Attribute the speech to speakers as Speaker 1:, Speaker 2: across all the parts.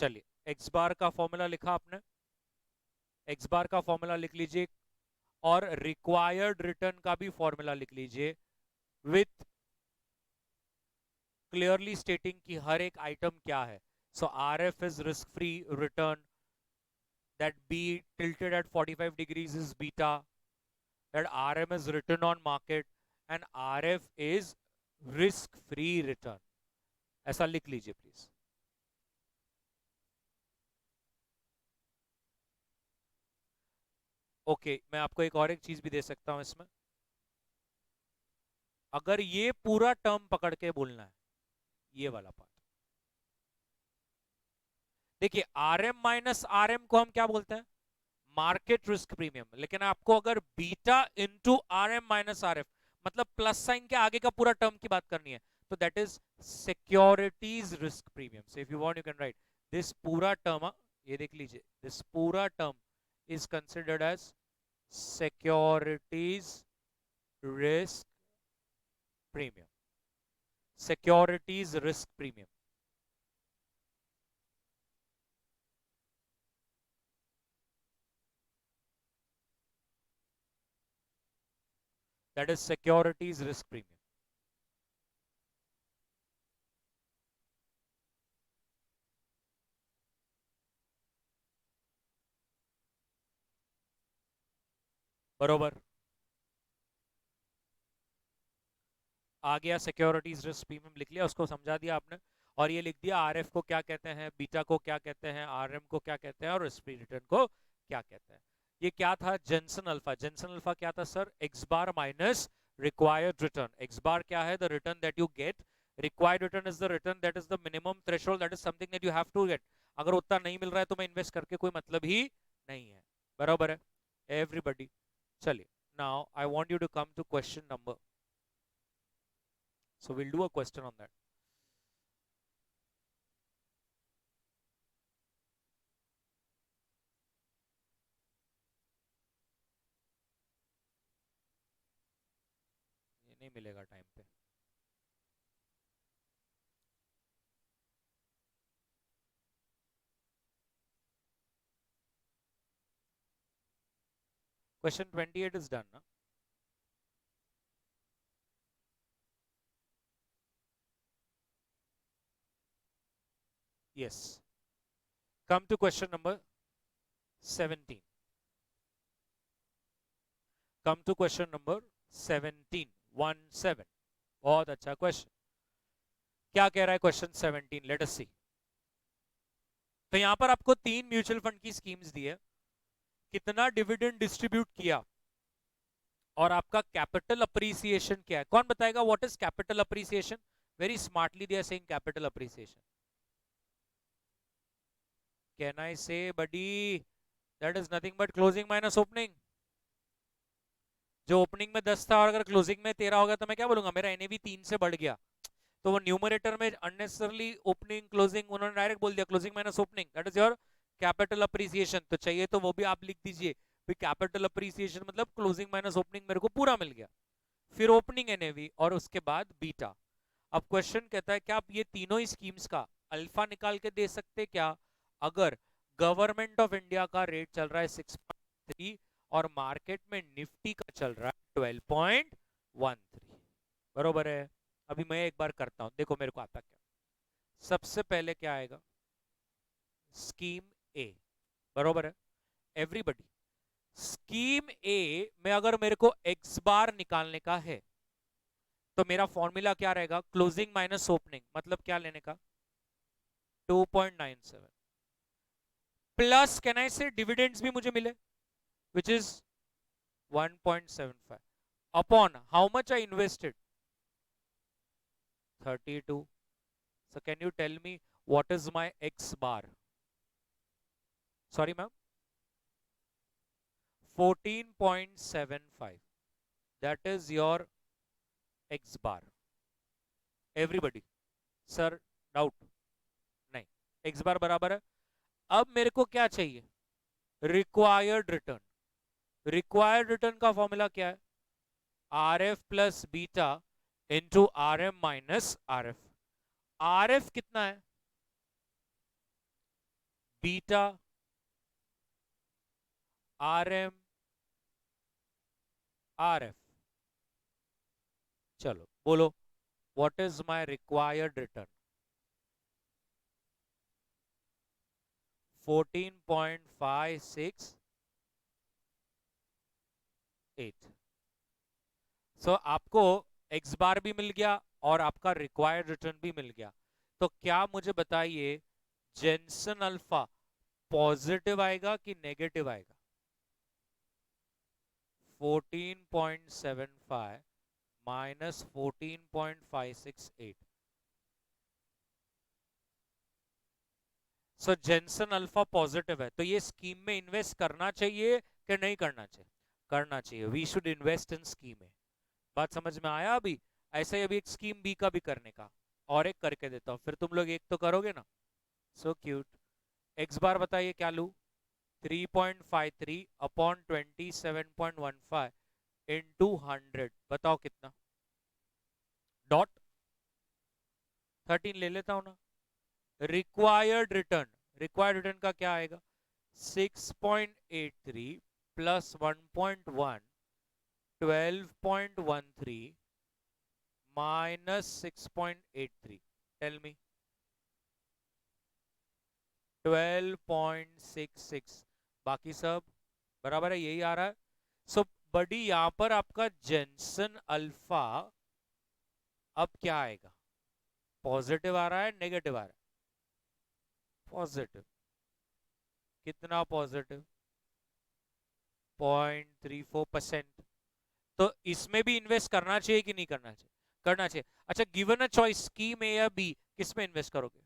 Speaker 1: चलिए एक्स बार का फॉर्मूला लिखा आपने, एक्स बार का फॉर्मूला लिख लीजिए और रिक्वायर्ड रिटर्न का भी फॉर्मूला लिख लीजिए विथ क्लियरली स्टेटिंग कि हर एक आइटम क्या है. So R F is risk free return, that B tilted at 45 degrees is beta, that RM is return on market and RF is risk free return. ऐसा लिख लीजिए प्लीज. ओके मैं आपको एक और एक चीज भी दे सकता हूं इसमें. अगर ये पूरा टर्म पकड़ के बोलना है, ये वाला पार्ट देखिए, RM माइनस RM को हम क्या बोलते हैं, मार्केट रिस्क प्रीमियम. लेकिन आपको अगर beta into RM minus RF मतलब प्लस साइन के आगे का पूरा टर्म की बात करनी है, तो that is securities risk premium. So if you want you can write this पूरा टर्म, ये देख लीजिए, दिस पूरा term is considered as securities risk premium. Securities risk premium, that is securities risk premium. बरोबर आ गया. सिक्योरिटीज रिस्क प्रीमियम लिख लिया, उसको समझा दिया आपने. और ये लिख दिया आरएफ को क्या कहते हैं, बीटा को क्या कहते हैं, आरएम को क्या कहते हैं और रिस्क फ्री रिटर्न को क्या कहते हैं. ये क्या था, जेंसन अल्फा. जेंसन अल्फा क्या था sir, X bar minus required return. X bar क्या है, the return that you get. Required return is the return that is the minimum threshold, that is something that you have to get. अगर उतना नहीं मिल रहा है तो मैं invest करके कोई मतलब ही नहीं है. बराबर है एवरीबडी. चलिए now I want you to come to question number. So we'll do a question on that. ये नहीं मिलेगा टाइम पे. Question 28 is done, na? Yes. Come to question number 17. Come to question number 17. 1-7. बहुत अच्छा question. क्या कह रहा है क्वेश्चन 17? लेट अस सी. तो यहां पर आपको तीन म्यूचुअल फंड की स्कीम्स दी है, कितना डिविडेंड डिस्ट्रीब्यूट किया और आपका कैपिटल अप्रिसिएशन क्या है. कौन बताएगा what is capital appreciation? Very smartly they are saying capital appreciation. Can I say buddy, that is nothing but closing minus opening. जो ओपनिंग में 10 था और अगर क्लोजिंग में 13 हो गया तो मैं क्या बोलूंगा, मेरा एनएवी 3 से बढ़ गया. तो वो न्यूमरेटर में अननेसेसरली ओपनिंग क्लोजिंग उन्होंने डायरेक्ट बोल दिया, closing minus opening, that is your capital appreciation. तो चाहिए तो वो भी आप लिख दीजिए, कैपिटल अप्रिसिएशन मतलब क्लोजिंग माइनस ओपनिंग मेरे को पूरा मिल गया, फिर ओपनिंग एनएवी और उसके बाद बीटा. अब क्वेश्चन कहता है क्या आप ये तीनों ही स्कीम्स का अल्फा निकाल के दे सकते क्या, अगर गवर्नमेंट ऑफ इंडिया का रेट चल रहा है 6.3 और मार्केट में निफ्टी का चल रहा है 12.13. बरोबर है. अभी मैं एक बार करता हूं, देखो मेरे को आता क्या. सबसे पहले क्या आएगा, स्कीम ए. बरोबर है एवरीबडी. स्कीम ए में अगर मेरे को एक्स बार निकालने का है तो मेरा फॉर्मूला क्या रहेगा, क्लोजिंग माइनस ओपनिंग. मतलब क्या लेने का, 2.97 प्लस कैन आई से डिविडेंड्स भी मुझे मिले which is 1.75 upon how much I invested 32. So can you tell me what is my X bar? Sorry, ma'am. 14.75. That is your X bar. Everybody. Sir, doubt? नहीं. X bar बराबर है. अब मेरे को क्या चाहिए, रिक्वायर्ड रिटर्न. रिक्वायर्ड रिटर्न का formula क्या है, R F plus beta into R M minus R F. R F कितना है, beta R M R F. चलो बोलो, what is my required return? 14.568। So आपको एक्स बार भी मिल गया और आपका रिक्वायर्ड रिटर्न भी मिल गया। तो क्या मुझे बताइए, जेनसन अल्फा पॉजिटिव आएगा कि नेगेटिव आएगा? 14.75 माइनस 14.568। सो जेनसन अल्फा पॉजिटिव है, तो ये स्कीम में इन्वेस्ट करना चाहिए कि नहीं करना चाहिए? करना चाहिए। We should invest in scheme में। बात समझ में आया? अभी ऐसे ही अभी एक स्कीम बी का भी करने का, और एक करके देता हूँ, फिर तुम लोग एक तो करोगे ना। So cute. एक्स बार बताइए क्या लू? 3.53 अपॉन 27.15 इंटू 100, बताओ कितना? डॉट 13 ले लेता हूं ना। रिक्वायर्ड रिटर्न, रिक्वायर्ड रिटर्न का क्या आएगा? 6.83 प्लस 1.1, 12.13 माइनस 6.83। Tell me. 12.66। बाकी सब बराबर है, यही आ रहा है। सो बडी यहां पर आपका जेनसन अल्फा अब क्या आएगा? पॉजिटिव आ रहा है, नेगेटिव आ रहा है? पॉजिटिव। कितना पॉजिटिव? 0.34%। तो इसमें भी इन्वेस्ट करना चाहिए कि नहीं करना चाहिए? करना चाहिए। अच्छा, गिवन अ चॉइस स्कीम ए या बी, किस में इन्वेस्ट करोगे?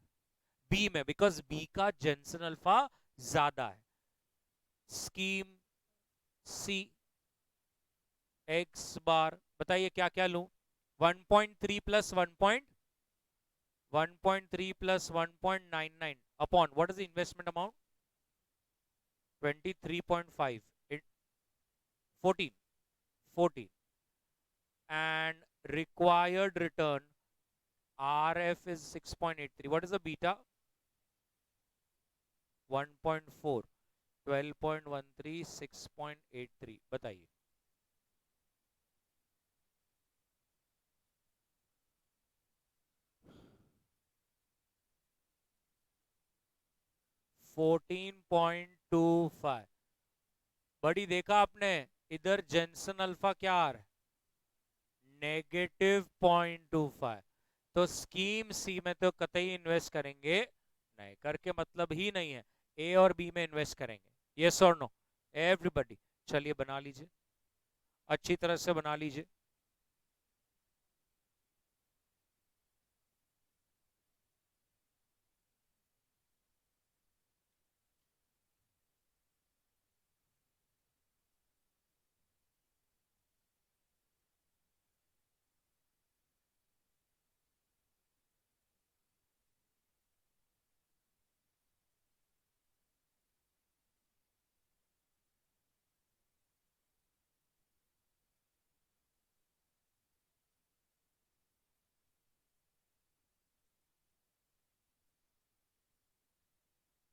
Speaker 1: बी में, बिकॉज बी का जेनसन अल्फा ज्यादा है। स्कीम सी, एक्स बार बताइए क्या क्या लूं? 1.3 plus 1.3 plus 1.99 upon what is the investment amount? 23.5, 14, 14, and required return RF is 6.83. What is the beta? 1.4, 12.13, 6.83। बताइए। 14.25। बड़ी देखा आपने, इधर जेनसन अल्फा क्या आ रहा है? -0.25। तो स्कीम सी में तो कतई इन्वेस्ट करेंगे नहीं, करके मतलब ही नहीं है। ए और बी में इन्वेस्ट करेंगे, यस और नो एवरीबॉडी? चलिए बना लीजिए, अच्छी तरह से बना लीजिए।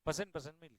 Speaker 1: पसंद पसंद मिल।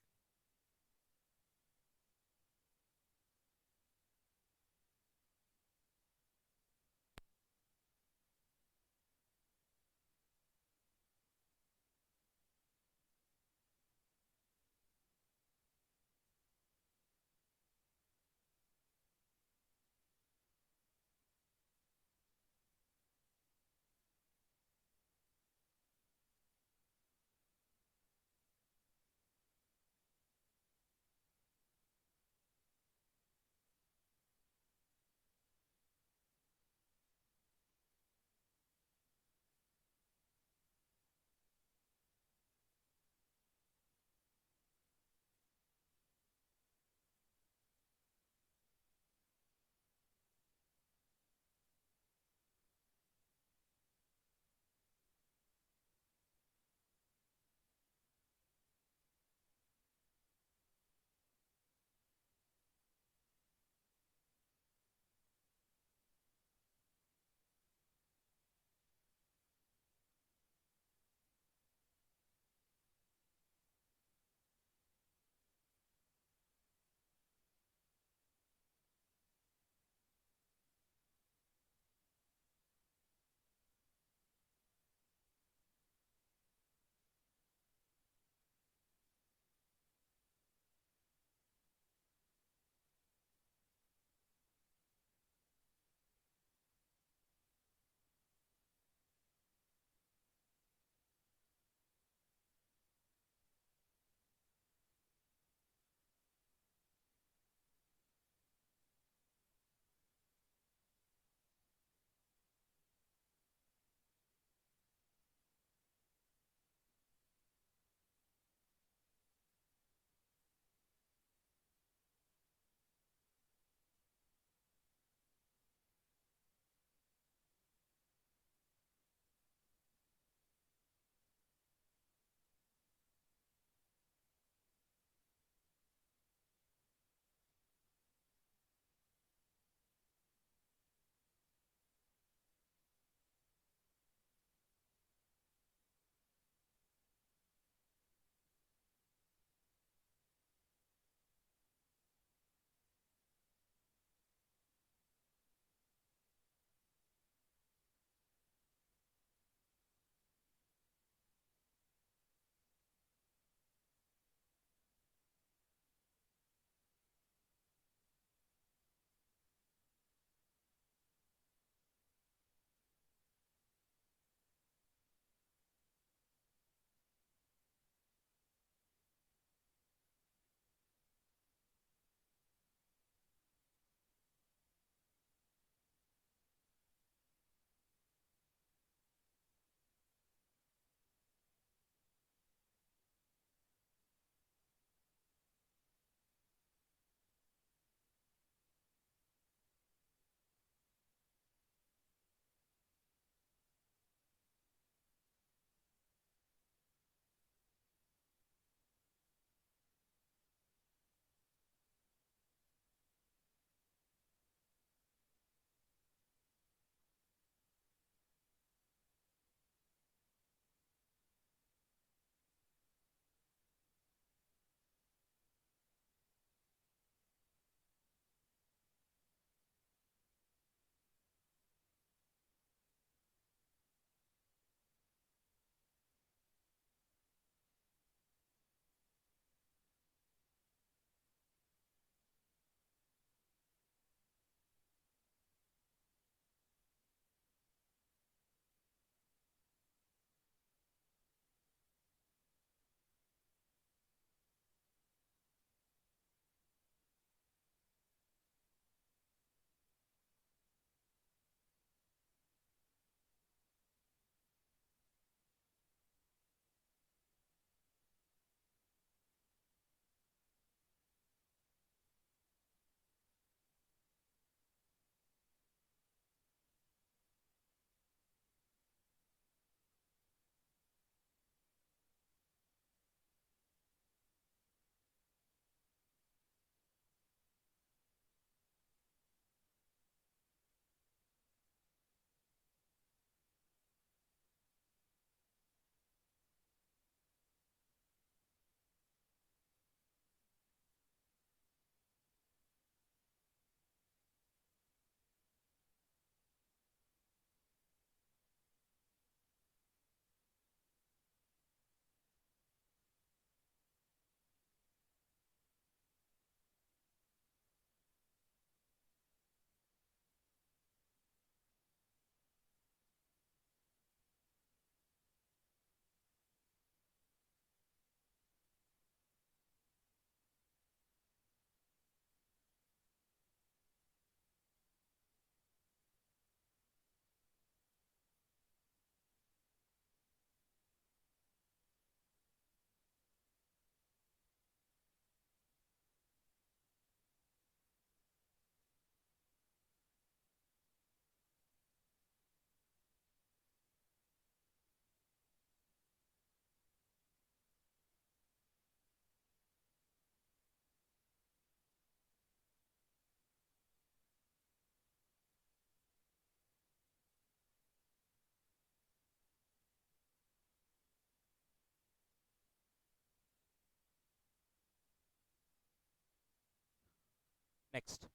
Speaker 1: Next,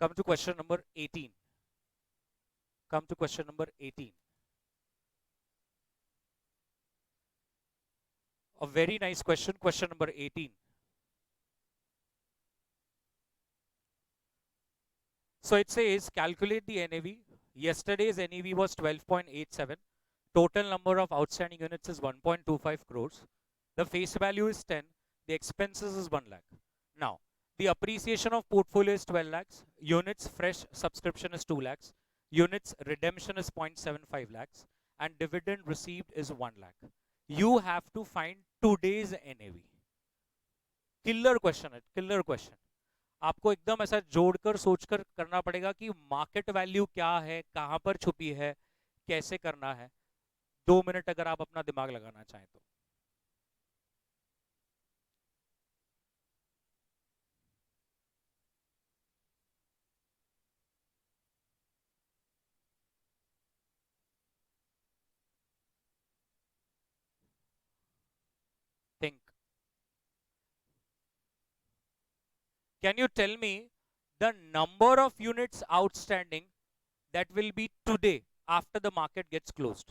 Speaker 1: come to question number 18. Come to question number 18. A very nice question, question number 18. So it says calculate the NAV. Yesterday's NAV was 12.87. Total number of outstanding units is 1.25 crores. The face value is 10. The expenses is 1 lakh. Now, the appreciation of portfolio is 12 lakhs. Units fresh subscription is 2 lakhs. Units redemption is 0.75 lakhs. And dividend received is 1 lakh. You have to find today's NAV. Killer question है, killer question. आपको एकदम ऐसा जोड़कर सोचकर करना पड़ेगा कि market value क्या है, कहां पर छुपी है, कैसे करना है. 2 मिनट अगर आप अपना दिमाग लगाना चाहें तो. Think. Can you tell me the number of units outstanding that will be today after the market gets closed.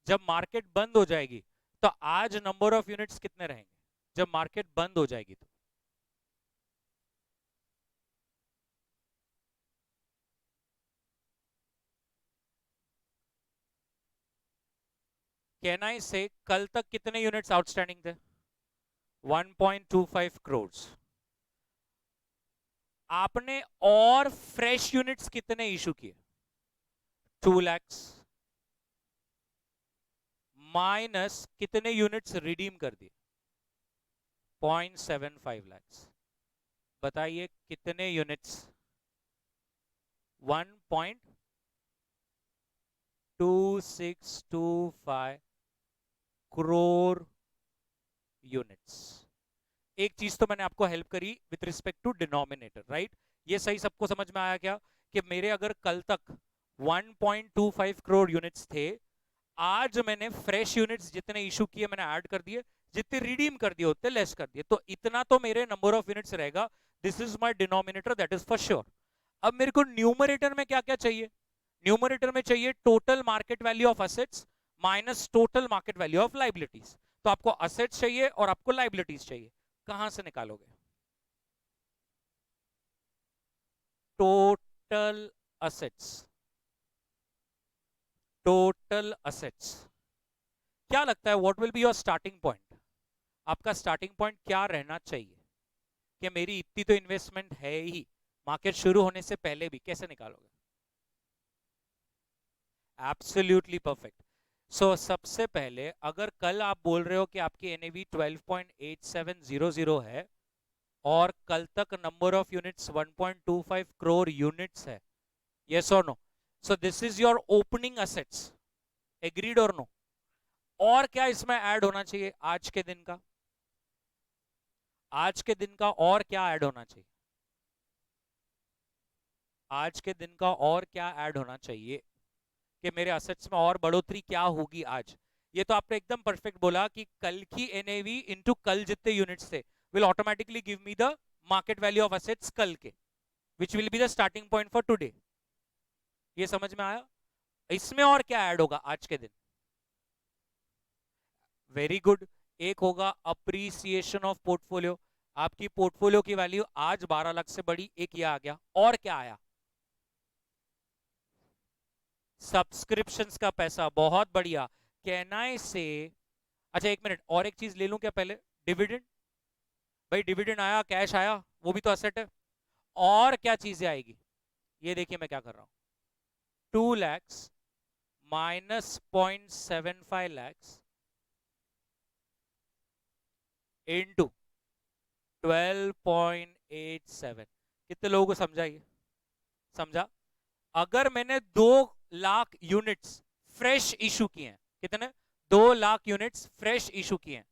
Speaker 1: जब मार्केट बंद हो जाएगी तो आज नंबर ऑफ यूनिट्स कितने रहेंगे जब मार्केट बंद हो जाएगी तो. कैन आई से कल तक कितने यूनिट्स आउटस्टैंडिंग थे? 1.25 करोड़. आपने और फ्रेश यूनिट्स कितने इशू किए? 2 lakhs माइनस कितने यूनिट्स रिडीम कर दिए? 0.75 lakhs. बताइए कितने यूनिट्स? 1.2625 करोड़ यूनिट्स. एक चीज तो मैंने आपको हेल्प करी with respect to denominator, right? ये सही सबको समझ में आया क्या कि मेरे अगर कल तक 1.25 करोड़ यूनिट्स थे, आज मैंने फ्रेश यूनिट्स जितने इशू किए मैंने ऐड कर दिए, जितने रिडीम कर दिए उतने लेस कर दिए, तो इतना तो मेरे नंबर ऑफ यूनिट्स रहेगा. This is my denominator, that is for sure. अब मेरे को न्यूमरेटर में क्या क्या चाहिए? न्यूमरेटर में चाहिए total market value of assets minus total market value of liabilities. तो आपको असेट्स चाहिए और आपको लाइबिलिटीज चाहिए. कहां से निकालोगे? Total assets. Total assets. क्या लगता है what will be your starting point? आपका स्टार्टिंग पॉइंट क्या रहना चाहिए कि मेरी इतनी तो इन्वेस्टमेंट है ही, मार्केट शुरू होने से पहले भी? कैसे निकालोगे? Absolutely perfect. सो सबसे पहले अगर कल आप बोल रहे हो कि आपकी एनएवी 12.8700 है और कल तक number of units 1.25 crore units है, यस और no? So this is your opening assets. Agreed और नो? और क्या इसमें ऐड होना चाहिए आज के दिन का? आज के दिन का और क्या ऐड होना चाहिए? आज के दिन का और क्या ऐड होना चाहिए कि मेरे असेट्स में और बढ़ोतरी क्या होगी आज? ये तो आपने एकदम परफेक्ट बोला कि कल की एनएवी इनटू कल जितने यूनिट्स थे will automatically give me the market value of assets कल के, which will be the starting point for today. ये समझ में आया? इसमें और क्या ऐड होगा आज के दिन? Very good. एक होगा अप्रिसिएशन ऑफ पोर्टफोलियो. आपकी पोर्टफोलियो की वैल्यू आज 12 लाख से बढ़ी, एक ये आ गया. और क्या आया? सब्सक्रिप्शंस का पैसा. बहुत बढ़िया. कैन आई से, अच्छा एक मिनट और एक चीज ले लूं क्या पहले? डिविडेंड. भाई डिविडेंड आया, कैश आया, वो भी तो असेट है. और क्या चीजें आएगी? ये देखिए मैं क्या कर रहा हूं. 2 lakhs माइनस 0.75 lakhs इनटू 12.87. कितने लोगों को समझा? ये समझा? अगर मैंने 2 लाख यूनिट्स फ्रेश इशू किए हैं, कितने? 2 लाख यूनिट्स फ्रेश इशू किए हैं,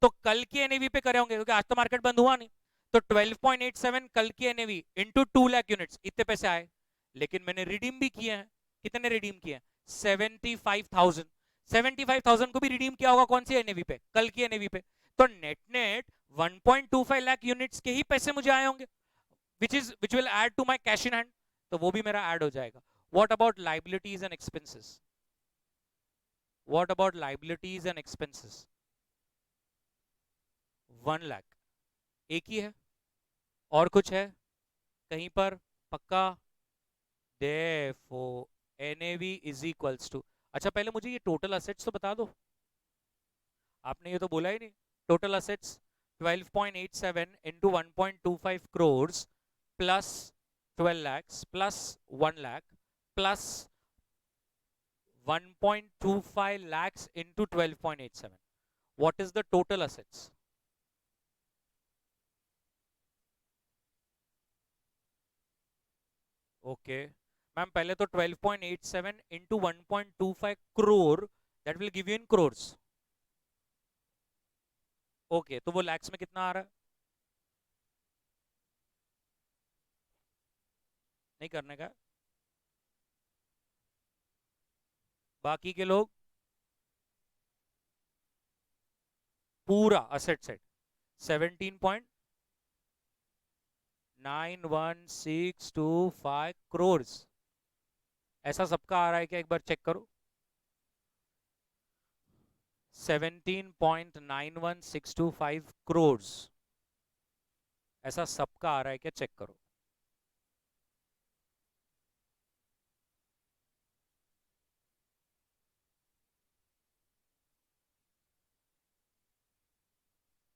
Speaker 1: तो कल की एनएवी पे करे होंगे क्योंकि आज तो मार्केट बंद हुआ नहीं. तो 12.87 कल की एनएवी इनटू 2 लाख यूनिट्स, इतने पैसे आए. लेकिन मैंने रिडीम भी किए हैं. कितने रिडीम किए हैं? 75,000. 75,000 को भी रिडीम किया होगा कौन सी एनएवी पे? कल की एनएवी पे. तो नेट नेट 1.25 लाख यूनिट्स के ही पैसे मुझे आए होंगे, which will add to my cash in hand, तो वो भी मेरा ऐड हो जाएगा. What about liabilities and expenses? What about liabilities and expenses? 1 lakh एक ही है, और कुछ है कहीं पर पक्का? Therefore, NAV is equals to, अच्छा पहले मुझे ये टोटल असेट्स तो बता दो. आपने ये तो बोला ही नहीं. Total assets 12.87 into 1.25 crores plus 12 lakhs plus 1 lakh plus 1.25 lakhs into 12.87. What is the total assets? Okay. Ma'am पहले तो 12.87 into 1.25 crore, that will give you in crores. Okay, तो वो लैक्स में कितना आ रहा है? नहीं करने का. बाकी के लोग पूरा असेट सेट 17.91625 करोड़, ऐसा सबका आ रहा है क्या? एक बार चेक करो. 17.91625 करोड़, ऐसा सबका आ रहा है क्या? चेक करो.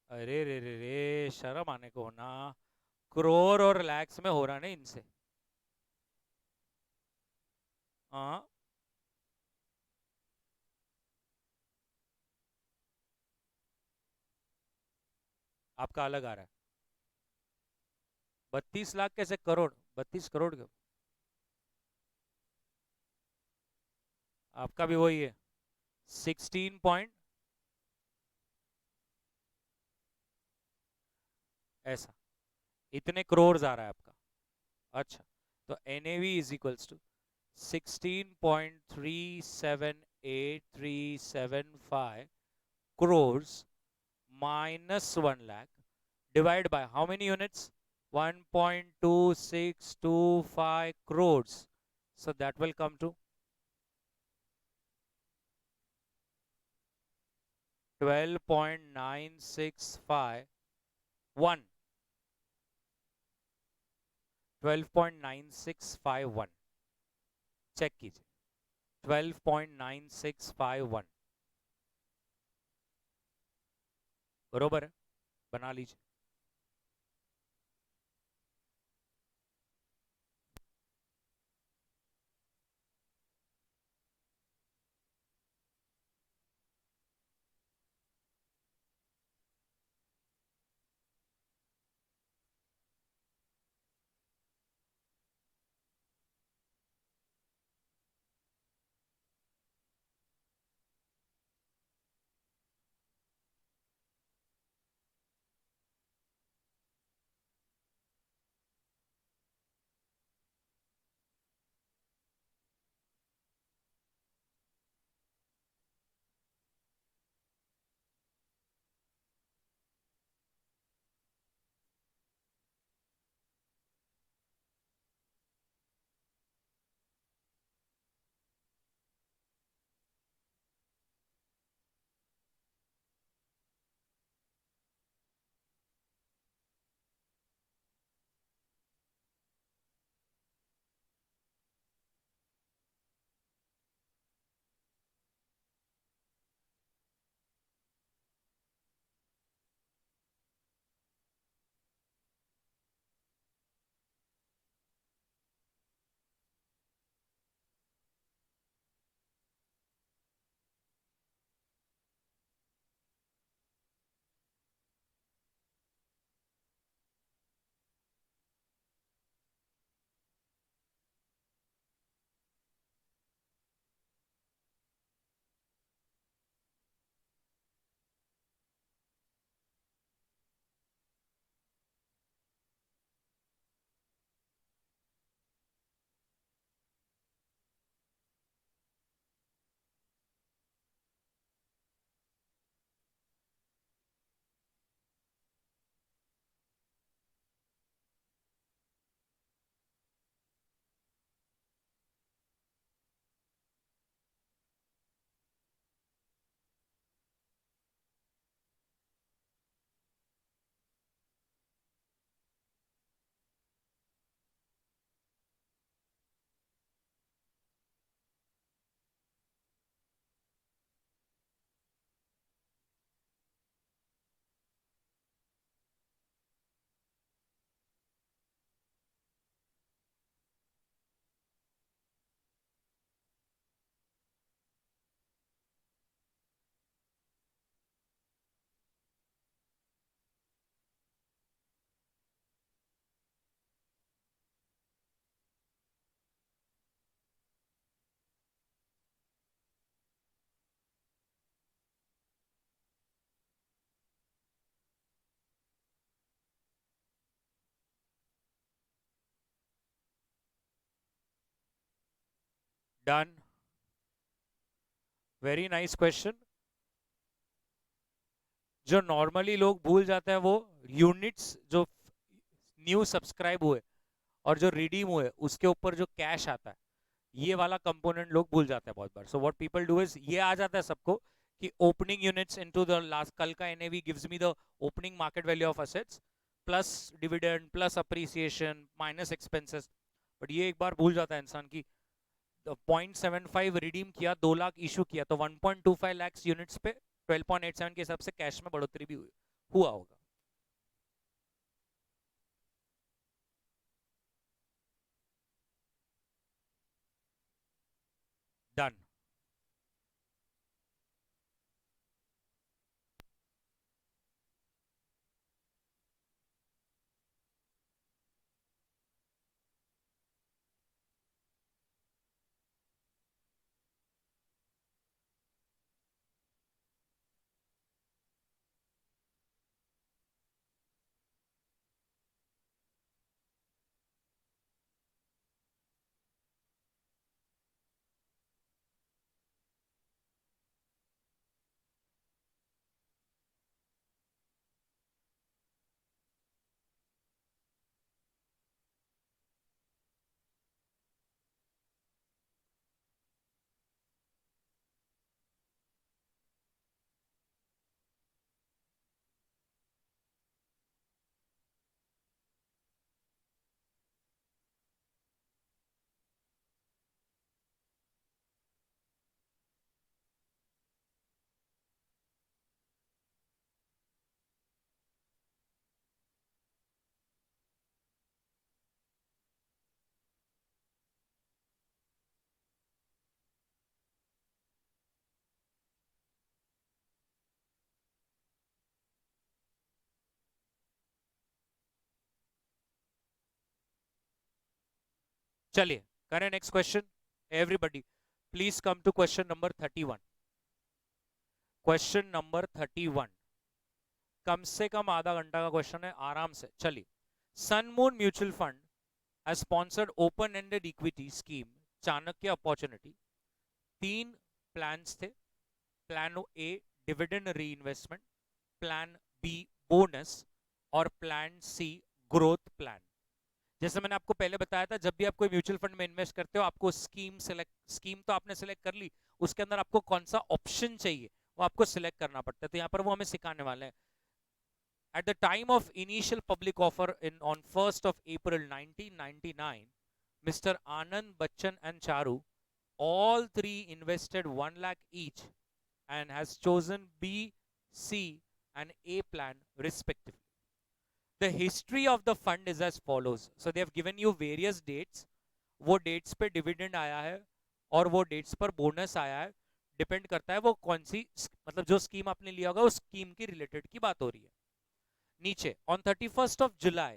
Speaker 1: अरे रे रे रे, शर्म आने को ना. करोड़ और लैक्स में हो रहा नहीं इनसे. हाँ, आपका अलग आ रहा है. 32 लाख कैसे करोड़? 32 करोड़ क्यों? आपका भी वही है 16 ऐसा, इतने करोड़ आ रहा है आपका. अच्छा, तो NAV is equals to 16.378375 crores minus 1 lakh divided by how many units? 1.2625 crores. So that will come to 12.9651. 12.9651 check कीजिए. 12.9651 बरोबर है, बना लीजिए. Done, very nice question. जो नॉर्मली लोग भूल जाते हैं वो यूनिट्स जो न्यू सब्सक्राइब हुए और जो रिडीम हुए उसके ऊपर जो कैश आता है, ये वाला कंपोनेंट लोग भूल जाते हैं बहुत बार। So what people do is, ये आ जाता है सबको कि opening units into the last, कल का NAV gives me the opening market value of assets plus dividend plus appreciation minus expenses. But ये एक बार भूल जाता है इंसान की 0.75 रिडीम किया, 2 लाख इशू किया, तो 1.25 लाख यूनिट्स पे 12.87 के हिसाब से कैश में बढ़ोतरी भी हुआ होगा। डन। चलिए करें next question. Everybody please come to question number 31। Question number 31 कम से कम आधा घंटा का क्वेश्चन है, आराम से। चलिए, सनमून mutual fund has sponsored open ended equity scheme Chanakya opportunity. 3 plans थे, प्लान ए डिविडेंड री इन्वेस्टमेंट, प्लान बी बोनस और प्लान सी ग्रोथ प्लान। जैसे मैंने आपको पहले बताया था, जब भी आप कोई म्यूचुअल फंड में इन्वेस्ट करते हो आपको स्कीम तो आपने सिलेक्ट कर ली, उसके अंदर आपको कौन सा ऑप्शन चाहिए वो आपको सिलेक्ट करना पड़ता है। तो यहाँ पर वो हमें सिखाने वाले हैं। At the time of initial public offer on 1st of April 1999, Mr. Anand Bachchan and Charu, all three invested 1 lakh each and has chosen B, C and A plan respectively. The history of the fund is as follows. So they have given you various dates. वो dates पे dividend आया है और वो dates पर bonus आया है। Depend करता है वो कौन सी, मतलब जो स्कीम आपने लिया होगा उस स्कीम की रिलेटेड की बात हो रही है। नीचे, on 31st of July,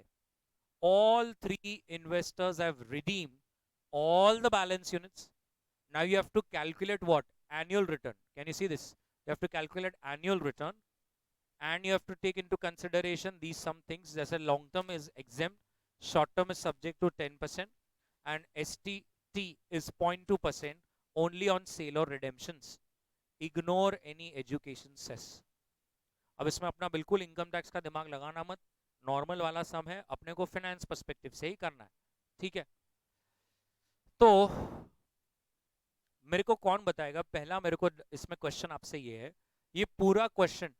Speaker 1: all 3 investors have redeemed all the balance units. Now you have to calculate what? Annual return. Can you see this? You have to calculate annual return and you have to take into consideration these some things. As a long term is exempt, short term is subject to 10% and STT is 0.2% only on sale or redemptions. Ignore any education cess. अब इसमें अपना बिल्कुल income tax का दिमाग लगाना मत, normal वाला सम है, अपने को फाइनेंस पर्सपेक्टिव से ही करना है, ठीक है। तो मेरे को कौन बताएगा, पहला मेरे को इसमें क्वेश्चन आपसे ये है, ये पूरा क्वेश्चन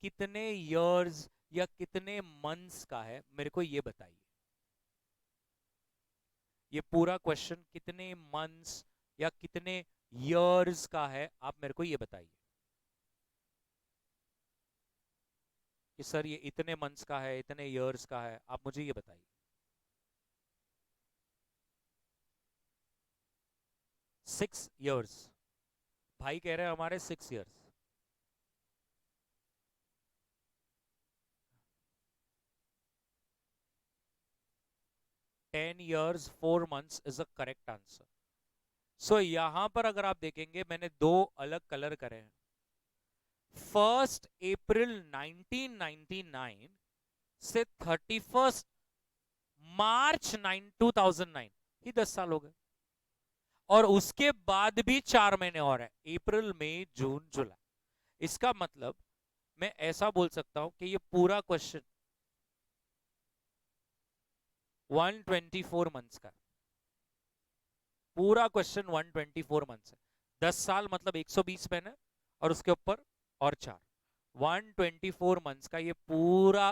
Speaker 1: कितने इयर्स या कितने मंथ्स का है, मेरे को ये बताइए। ये पूरा क्वेश्चन कितने मंथ्स या कितने इयर्स का है, आप मेरे को ये बताइए कि सर ये इतने मंथ्स का है, इतने इयर्स का है, आप मुझे ये बताइए। 6 इयर्स, भाई कह रहे हैं हमारे 6 years. Ten years 4 months is a correct answer. So यहां पर अगर आप देखेंगे मैंने 2 अलग कलर करे हैं। 1 अप्रैल 1999 से 31 मार्च 2009, ही 10 साल हो गए। और उसके बाद भी 4 महीने और है, अप्रैल मई जून जुलाई। इसका मतलब मैं ऐसा बोल सकता हूं कि ये पूरा क्वेश्चन 124 मंथ्स का, पूरा क्वेश्चन 124 मंथ्स है। 10 साल मतलब 120 महीने और उसके ऊपर और 4, 124 मंथ्स का ये पूरा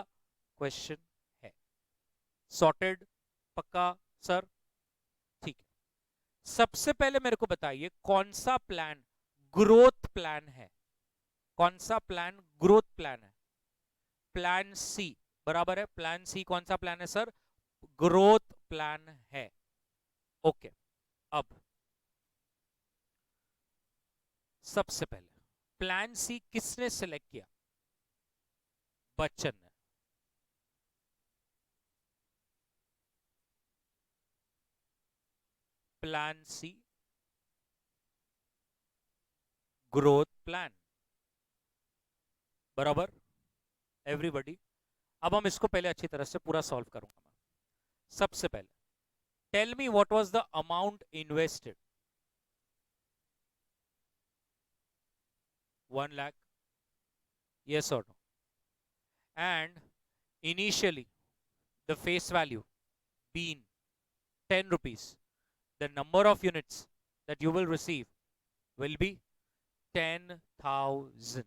Speaker 1: क्वेश्चन है। सॉर्टेड? पक्का सर? ठीक है। सबसे पहले मेरे को बताइए कौन सा प्लान ग्रोथ प्लान है? कौन सा प्लान ग्रोथ प्लान है? प्लान सी बराबर है। प्लान सी कौन सा प्लान है सर? ग्रोथ प्लान है। ओके, अब सबसे पहले प्लान सी किसने सिलेक्ट किया? बच्चन ने। प्लान सी ग्रोथ प्लान, बराबर एवरीबॉडी। अब हम इसको पहले अच्छी तरह से पूरा सॉल्व करूंगा मैं। सबसे पहले tell me what was the amount invested? 1 lakh, yes or no? And initially the face value being 10 rupees, the number of units that you will receive will be 10,000.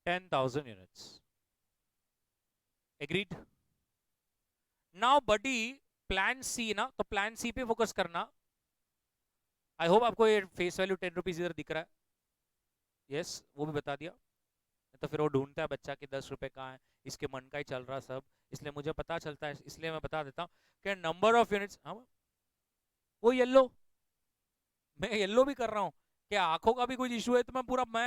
Speaker 1: 10,000 units. Agreed? Now buddy, plan C ना, तो plan C पे focus करना। I hope आपको ये face value 10 rupees इधर दिख रहा है। यस, वो भी बता दिया। तो फिर वो ढूंढता है बच्चा कि 10 रुपए कहाँ है, इसके मन का ही चल रहा सब, इसलिए मुझे पता चलता है, इसलिए मैं बता देता हूँ कि नंबर ऑफ यूनिट्स। हाँ, वो येलो, मैं येलो भी कर रहा हूँ। क्या आंखों का भी कोई इशू है तो मैं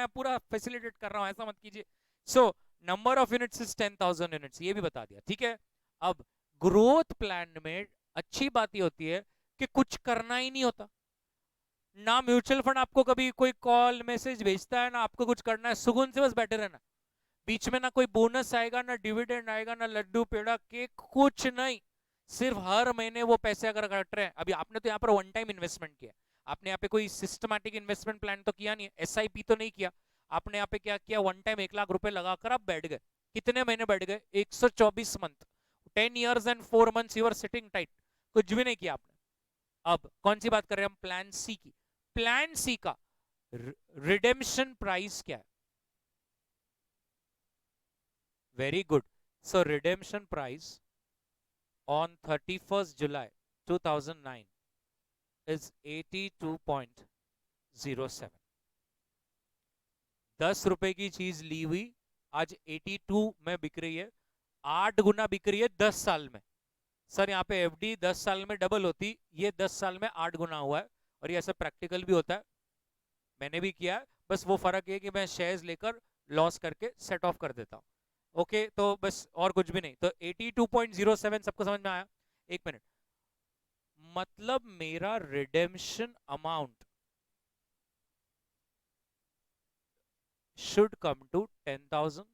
Speaker 1: पूरा फैसिलिटेट कर रहा हूँ, ऐसा मत कीजिए। So number of units is 10,000 units, ये भी बता दिया, ठीक है। अब ग्रोथ प्लान में अच्छी बात ये होती है कि कुछ करना ही नहीं होता ना। म्यूचुअल फंड आपको कभी कोई कॉल मैसेज भेजता है, ना आपको कुछ करना है, सुकून से बस बैठे रहना। बीच में ना कोई बोनस आएगा, ना डिविडेंड आएगा, ना लड्डू पेड़ा केक, कुछ नहीं। सिर्फ हर महीने वो पैसे अगर कट रहे हैं। अभी आपने तो यहाँ पर वन टाइम इन्वेस्टमेंट किया, आपने यहाँ पे कोई सिस्टमैटिक इन्वेस्टमेंट प्लान तो किया नहीं है, एसआईपी तो नहीं किया। आपने यहाँ पे क्या किया? वन टाइम 1 लाख रुपए लगाकर आप बैठ गए। कितने महीने बैठ गए? 124 month, 10 years and 4 months you are sitting tight, कुछ भी नहीं किया आपने। अब कौन सी बात कर रहे हैं हम? प्लान सी की। प्लान सी का रिडेम्पशन प्राइस क्या है? Very good. So redemption price on 31st July 2009 is 82.07। 10 रुपए की चीज ली हुई आज 82 में बिक रही है, 8 गुना बिक रही है 10 साल में। सर यहाँ पे एफडी 10 साल में डबल होती, ये 10 साल में 8 गुना हुआ है। और ये ऐसा प्रैक्टिकल भी होता है, मैंने भी किया है। बस वो फर्क है कि मैं शेयर्स लेकर लॉस करके सेट ऑफ कर देता हूँ। ओके, तो बस और कुछ भी नहीं। तो 82.07 सबको समझ में आया? एक मिनट, मतलब मेरा redemption amount should come to 10,000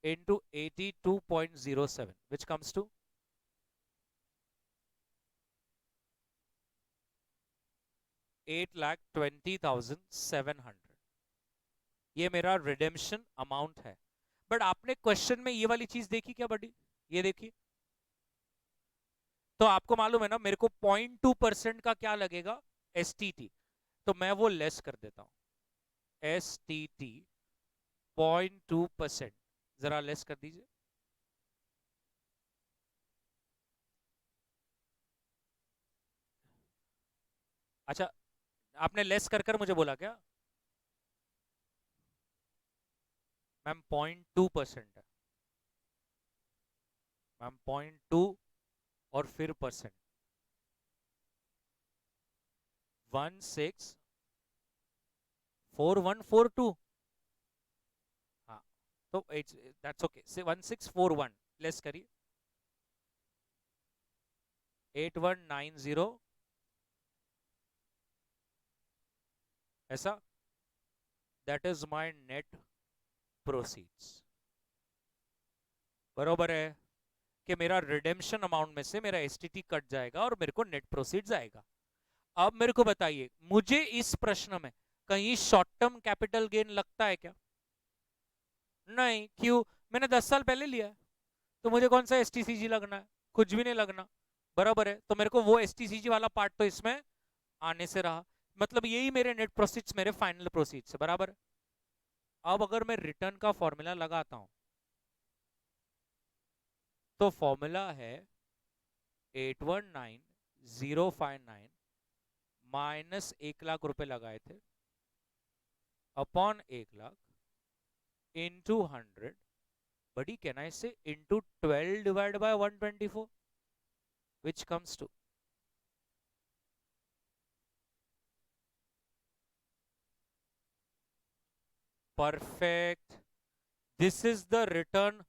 Speaker 1: into 82.07, which comes to 8,20,700। ये मेरा रिडेम्पशन अमाउंट है। बट आपने क्वेश्चन में ये वाली चीज देखी क्या बड़ी? ये देखिए, तो आपको मालूम है ना मेरे को 0.2% का क्या लगेगा? एसटीटी। तो मैं वो लेस कर देता हूं, एसटीटी 0.2%, जरा लेस कर दीजिए। अच्छा, आपने लेस कर मुझे बोला क्या? मैम 0.2% है मैम, 0.2 और फिर परसेंट, 164142। हाँ, तो इट्स दैट्स ओके, से 1641 लेस करिए 8190, ऐसा। That is my net proceeds, बरोबर है कि मेरा रिडेम्पशन अमाउंट में से मेरा एसटीटी कट जाएगा और मेरे को नेट प्रोसीड्स आएगा। अब मेरे को बताइए, मुझे इस प्रश्न में कहीं शॉर्ट टर्म कैपिटल गेन लगता है क्या? नहीं, क्यों? मैंने 10 साल पहले लिया है, तो मुझे कौन सा एसटीसीजी लगना है? कुछ भी नहीं लगना, बराबर है। तो मेरे को वो एसटीसीजी वाला पार्ट तो इसमें आने से रहा, मतलब यही मेरे नेट प्रोसीड्स, मेरे फाइनल प्रोसीड्स, बराबर है। अब अगर मैं रिटर्न का फॉर्मूला लगाता हूं, तो फॉर्मूला है 819059 माइनस 1 लाख रुपए लगाए थे अपॉन 1 लाख इंटू 100, बड़ी can I say into 12 divide by 124, which comes to perfect. This is the return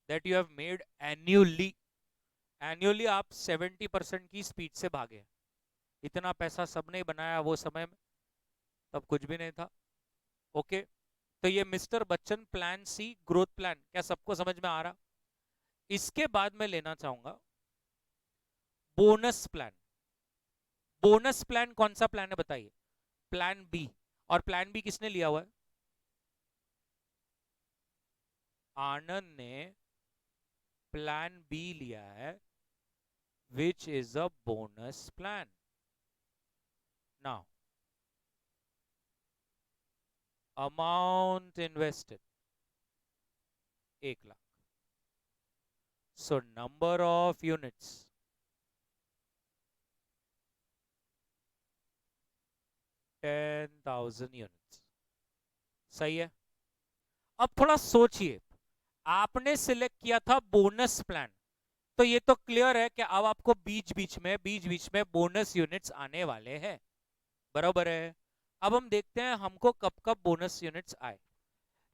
Speaker 1: that you have made annually. Annually आप 70% की स्पीड से भागे। इतना पैसा सबने बनाया वो समय में, तब कुछ भी नहीं था। ओके, तो ये mister Bachchan plan C, growth plan, क्या सबको समझ में आ रहा? इसके बाद मैं लेना चाहूंगा बोनस प्लान। बोनस प्लान कौन सा प्लान है बताइए? Plan B. और प्लान बी किसने लिया हुआ है? आनंद ने प्लान बी लिया है, which is a bonus plan. Now, amount invested 1 lakh. So, number of units 10,000 units. सही है। अब थोड़ा सोचिए, आपने सिलेक्ट किया था बोनस प्लान, तो ये तो क्लियर है कि अब आपको बीच बीच में बोनस यूनिट्स आने वाले हैं, बराबर है। अब हम देखते हैं हमको कब कब बोनस यूनिट्स आए।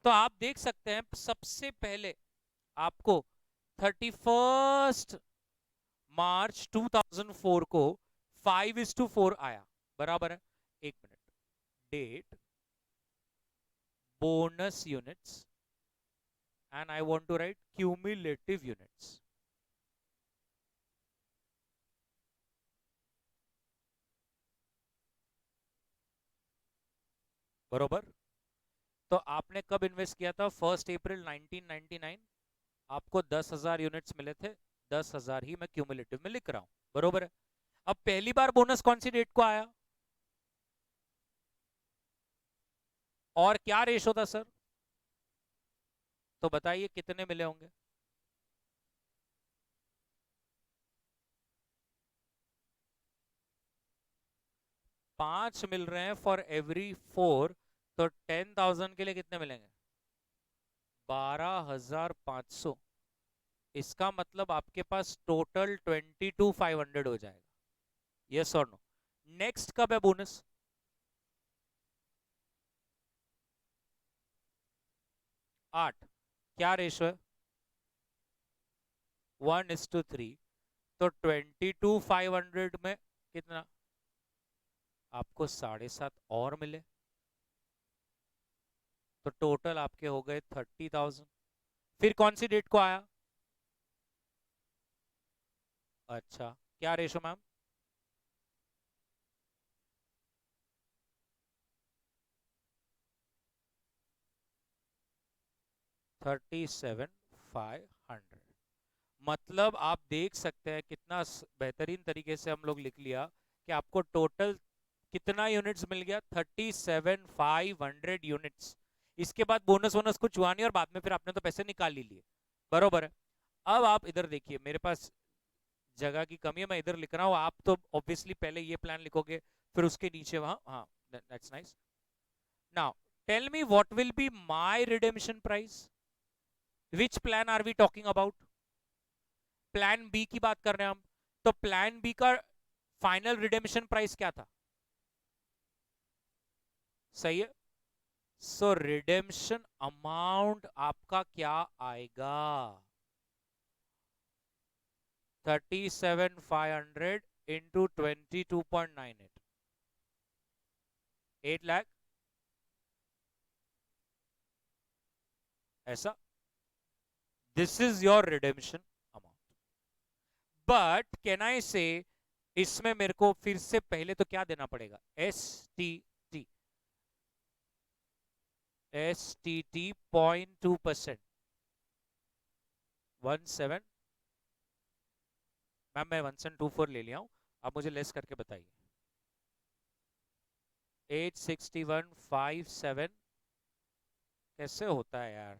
Speaker 1: तो आप देख सकते हैं सबसे पहले आपको 31 मार्च 2004 को 5:4 आया, बराबर है। एक minute, that bonus units and I want to write cumulative units. बरोबर। तो आपने कब इन्वेस्ट किया था? 1 अप्रैल 1999। आपको 10,000 यूनिट्स मिले थे, 10,000 ही मैं क्यूमुलेटिव में लिख रहा हूं, बरोबर है। अब पहली बार बोनस कौन सी डेट को आया और क्या रेशो था सर? तो बताइए कितने मिले होंगे? 5 मिल रहे हैं फॉर एवरी 4, तो 10,000 के लिए कितने मिलेंगे? 12,500। इसका मतलब आपके पास टोटल 22,500 हो जाएगा। यस और नो? नेक्स्ट कब है बोनस? 8। क्या रेशो है? 1:3। तो 22,500 में कितना? आपको 7.5 और मिले, तो टोटल आपके हो गए 30,000। फिर कौन सी डेट को आया? अच्छा, क्या रेशो मैम? 37,500। मतलब आप देख सकते हैं कितना बेहतरीन तरीके से हम लोग लिख लिया कि आपको टोटल कितना यूनिट्स मिल गया? 37,500 यूनिट्स। इसके बाद बोनस वोनस कुछ हुआ नहीं और बाद में फिर आपने तो पैसे निकाल ही लिए, बरोबर है। अब आप इधर देखिए, मेरे पास जगह की कमी है, मैं इधर लिख रहा हूँ, आप तो ऑब्वियसली पहले ये प्लान लिखोगे, फिर उसके नीचे वहां, हाँ, that's nice. Now tell me what will be my redemption price? Which plan are we talking about? Plan B की बात कर रहे हैं हम। तो प्लान बी का फाइनल रिडेम्पशन प्राइस क्या था? सही है। सो रिडेम्पशन अमाउंट आपका क्या आएगा? 37,500 इंटू 22.98, 8 लाख। ऐसा, this is your redemption amount. But can I से इसमें मेरे को फिर से पहले तो क्या देना पड़ेगा, एस टी टी 0.2%, 17, मैम मैं 1724 ले लिया हूं, आप मुझे लेस करके बताइए। 86157 कैसे होता है यार,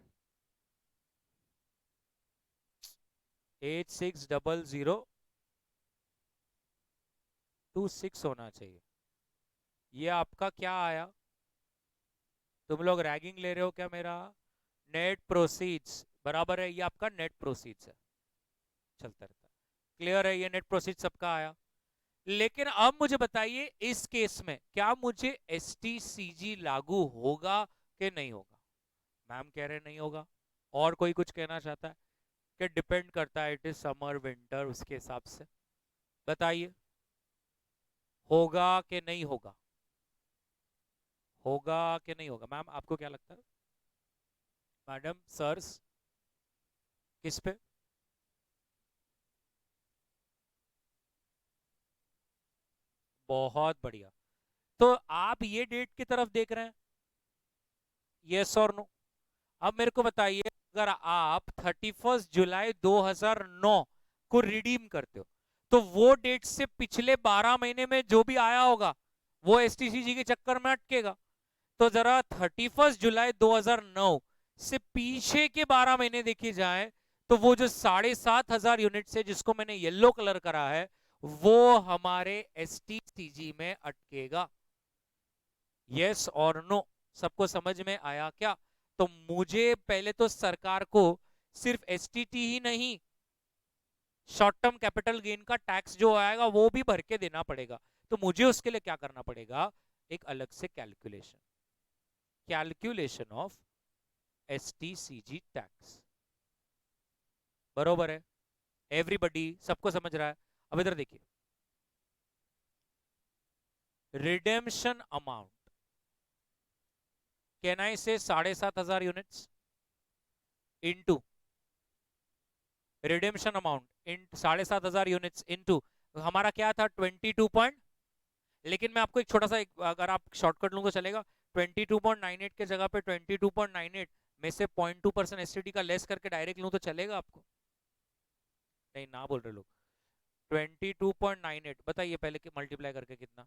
Speaker 1: 860026 होना चाहिए। ये आपका क्या आया, तुम लोग रैगिंग ले रहे हो क्या मेरा? नेट प्रोसीड्स बराबर है, ये आपका नेट प्रोसीड्स है, चलता रहता है, क्लियर है, ये नेट प्रोसीड्स सबका आया। लेकिन अब मुझे बताइए इस केस में क्या मुझे एसटीसीजी लागू होगा कि नहीं होगा? मैम कह रहे नहीं होगा, और कोई कुछ कहना चाहता है कि डिपेंड करता है, इट इज समर विंटर, उसके हिसाब से बताइए होगा कि नहीं होगा, होगा कि नहीं होगा? मैम आपको क्या लगता है, मैडम सर्स किस पे? बहुत बढ़िया, तो आप ये डेट की तरफ देख रहे हैं, यस और नो? अब मेरे को बताइए, अगर आप 31 जुलाई 2009 को रिडीम करते हो तो वो डेट से पिछले 12 महीने में जो भी आया होगा वो एसटीसीजी के चक्कर में अटकेगा। तो जरा 31 जुलाई 2009 से पीछे के 12 महीने देखे जाए तो वो जो 7,500 यूनिट है जिसको मैंने येलो कलर करा है वो हमारे एसटीसीजी में अटकेगा, यस और नो? सबको समझ में आया क्या? तो मुझे पहले तो सरकार को सिर्फ एसटीटी ही नहीं, शॉर्ट टर्म कैपिटल गेन का टैक्स जो आएगा वो भी भर के देना पड़ेगा। तो मुझे उसके लिए क्या करना पड़ेगा, एक अलग से calculation, calculation of STCG tax, बरोबर है? एवरीबडी सबको समझ रहा है? अब इधर देखिए, रिडेम्पशन अमाउंट, कैन आई से 7,500 units into redemption amount in 7,500 units into हमारा क्या था 22 पॉइंट, लेकिन मैं आपको एक छोटा सा अगर आप शॉर्टकट लूंगा चलेगा, 22.98 के जगह पे 22.98 में से 0.2% एसटीटी का लेस करके डायरेक्ट लूं तो चलेगा आपको? नहीं ना बोल रहे लोग, 22.98 बताइए पहले कि मल्टीप्लाई करके कितना,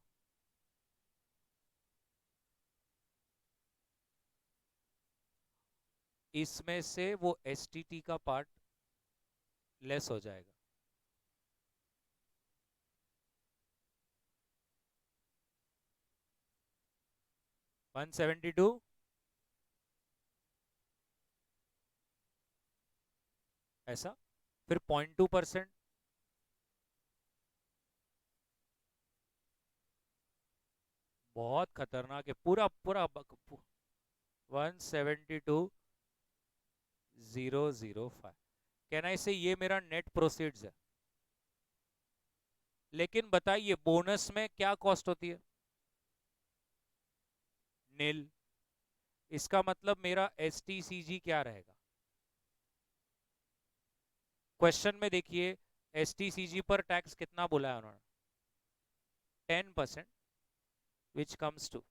Speaker 1: इसमें से वो एसटीटी का पार्ट लेस हो जाएगा, 172, ऐसा, फिर 0.2%, बहुत खतरनाक है, पूरा पूरा 172,005, कहना इसे ये मेरा नेट प्रोसीड्स है। लेकिन बताइए बोनस में क्या कॉस्ट होती है, नील, इसका मतलब मेरा एसटीसीजी क्या रहेगा? क्वेश्चन में देखिए एसटीसीजी पर टैक्स कितना बोला है उन्होंने, 10%, विच कम्स टू,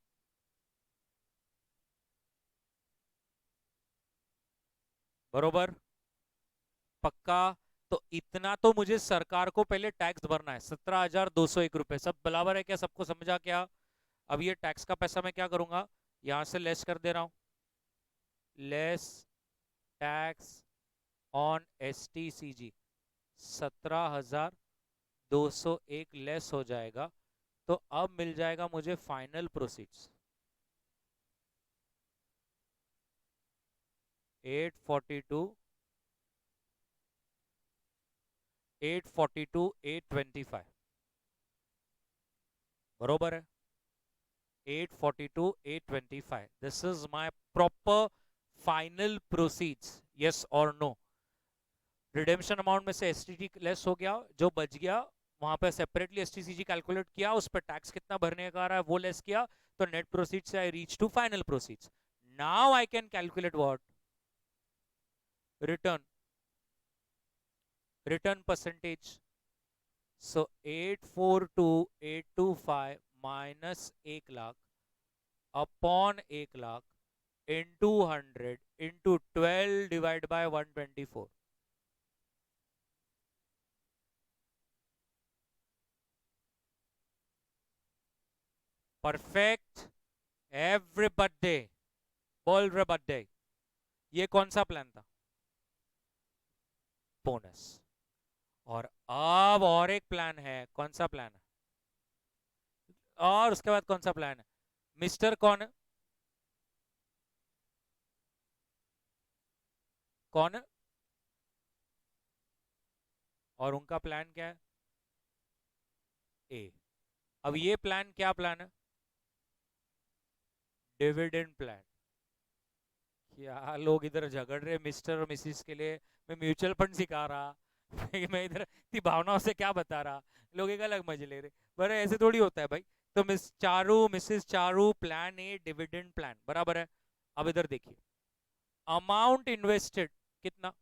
Speaker 1: बरोबर, पक्का? तो इतना तो मुझे सरकार को पहले टैक्स भरना है, 17,201 रुपए, सब बराबर है क्या? सबको समझा क्या? अब ये टैक्स का पैसा मैं क्या करूंगा, यहां से लेस कर दे रहा हूं, less tax on STCG, 17,201 less हो जाएगा, तो अब मिल जाएगा मुझे फाइनल प्रोसीड्स 842, 825, बरोबर है? 842,825, this is my proper final proceeds, yes और नो? रिडेम्पशन अमाउंट में से एसटीटी लेस हो गया, जो बच गया वहां पे सेपरेटली एसटीसीजी कैलकुलेट किया, उस पर टैक्स कितना भरने का रहा है वो लेस किया, तो नेट प्रोसीड्स से I reach to final proceeds. Now I can calculate what, return percentage, so 842825 minus 1 lakh upon 1 lakh into 100 into 12 divide by 124। Perfect. Every birthday, बोल रहे बर्थडे। ये कौन सा प्लान था? बोनस। और अब और एक प्लान है, कौन सा प्लान है? और उसके बाद कौन सा प्लान है? मिस्टर कौन है? कौन है? और उनका प्लान क्या है? ए। अब ये प्लान क्या प्लान है? Dividend plan. क्या लोग इधर झगड़ रहे मिस्टर और मिसिस के लिए। मैं म्यूचुअल फंड सिखा रहा मैं इधर इतनी भावनाओं से क्या बता रहा, लोग एक अलग मजे ले रहे। पर ऐसे थोड़ी होता है भाई। तो miss Charu Mrs Charu plan A dividend plan बराबर है। अब इधर देखिए, अमाउंट इन्वेस्टेड कितना?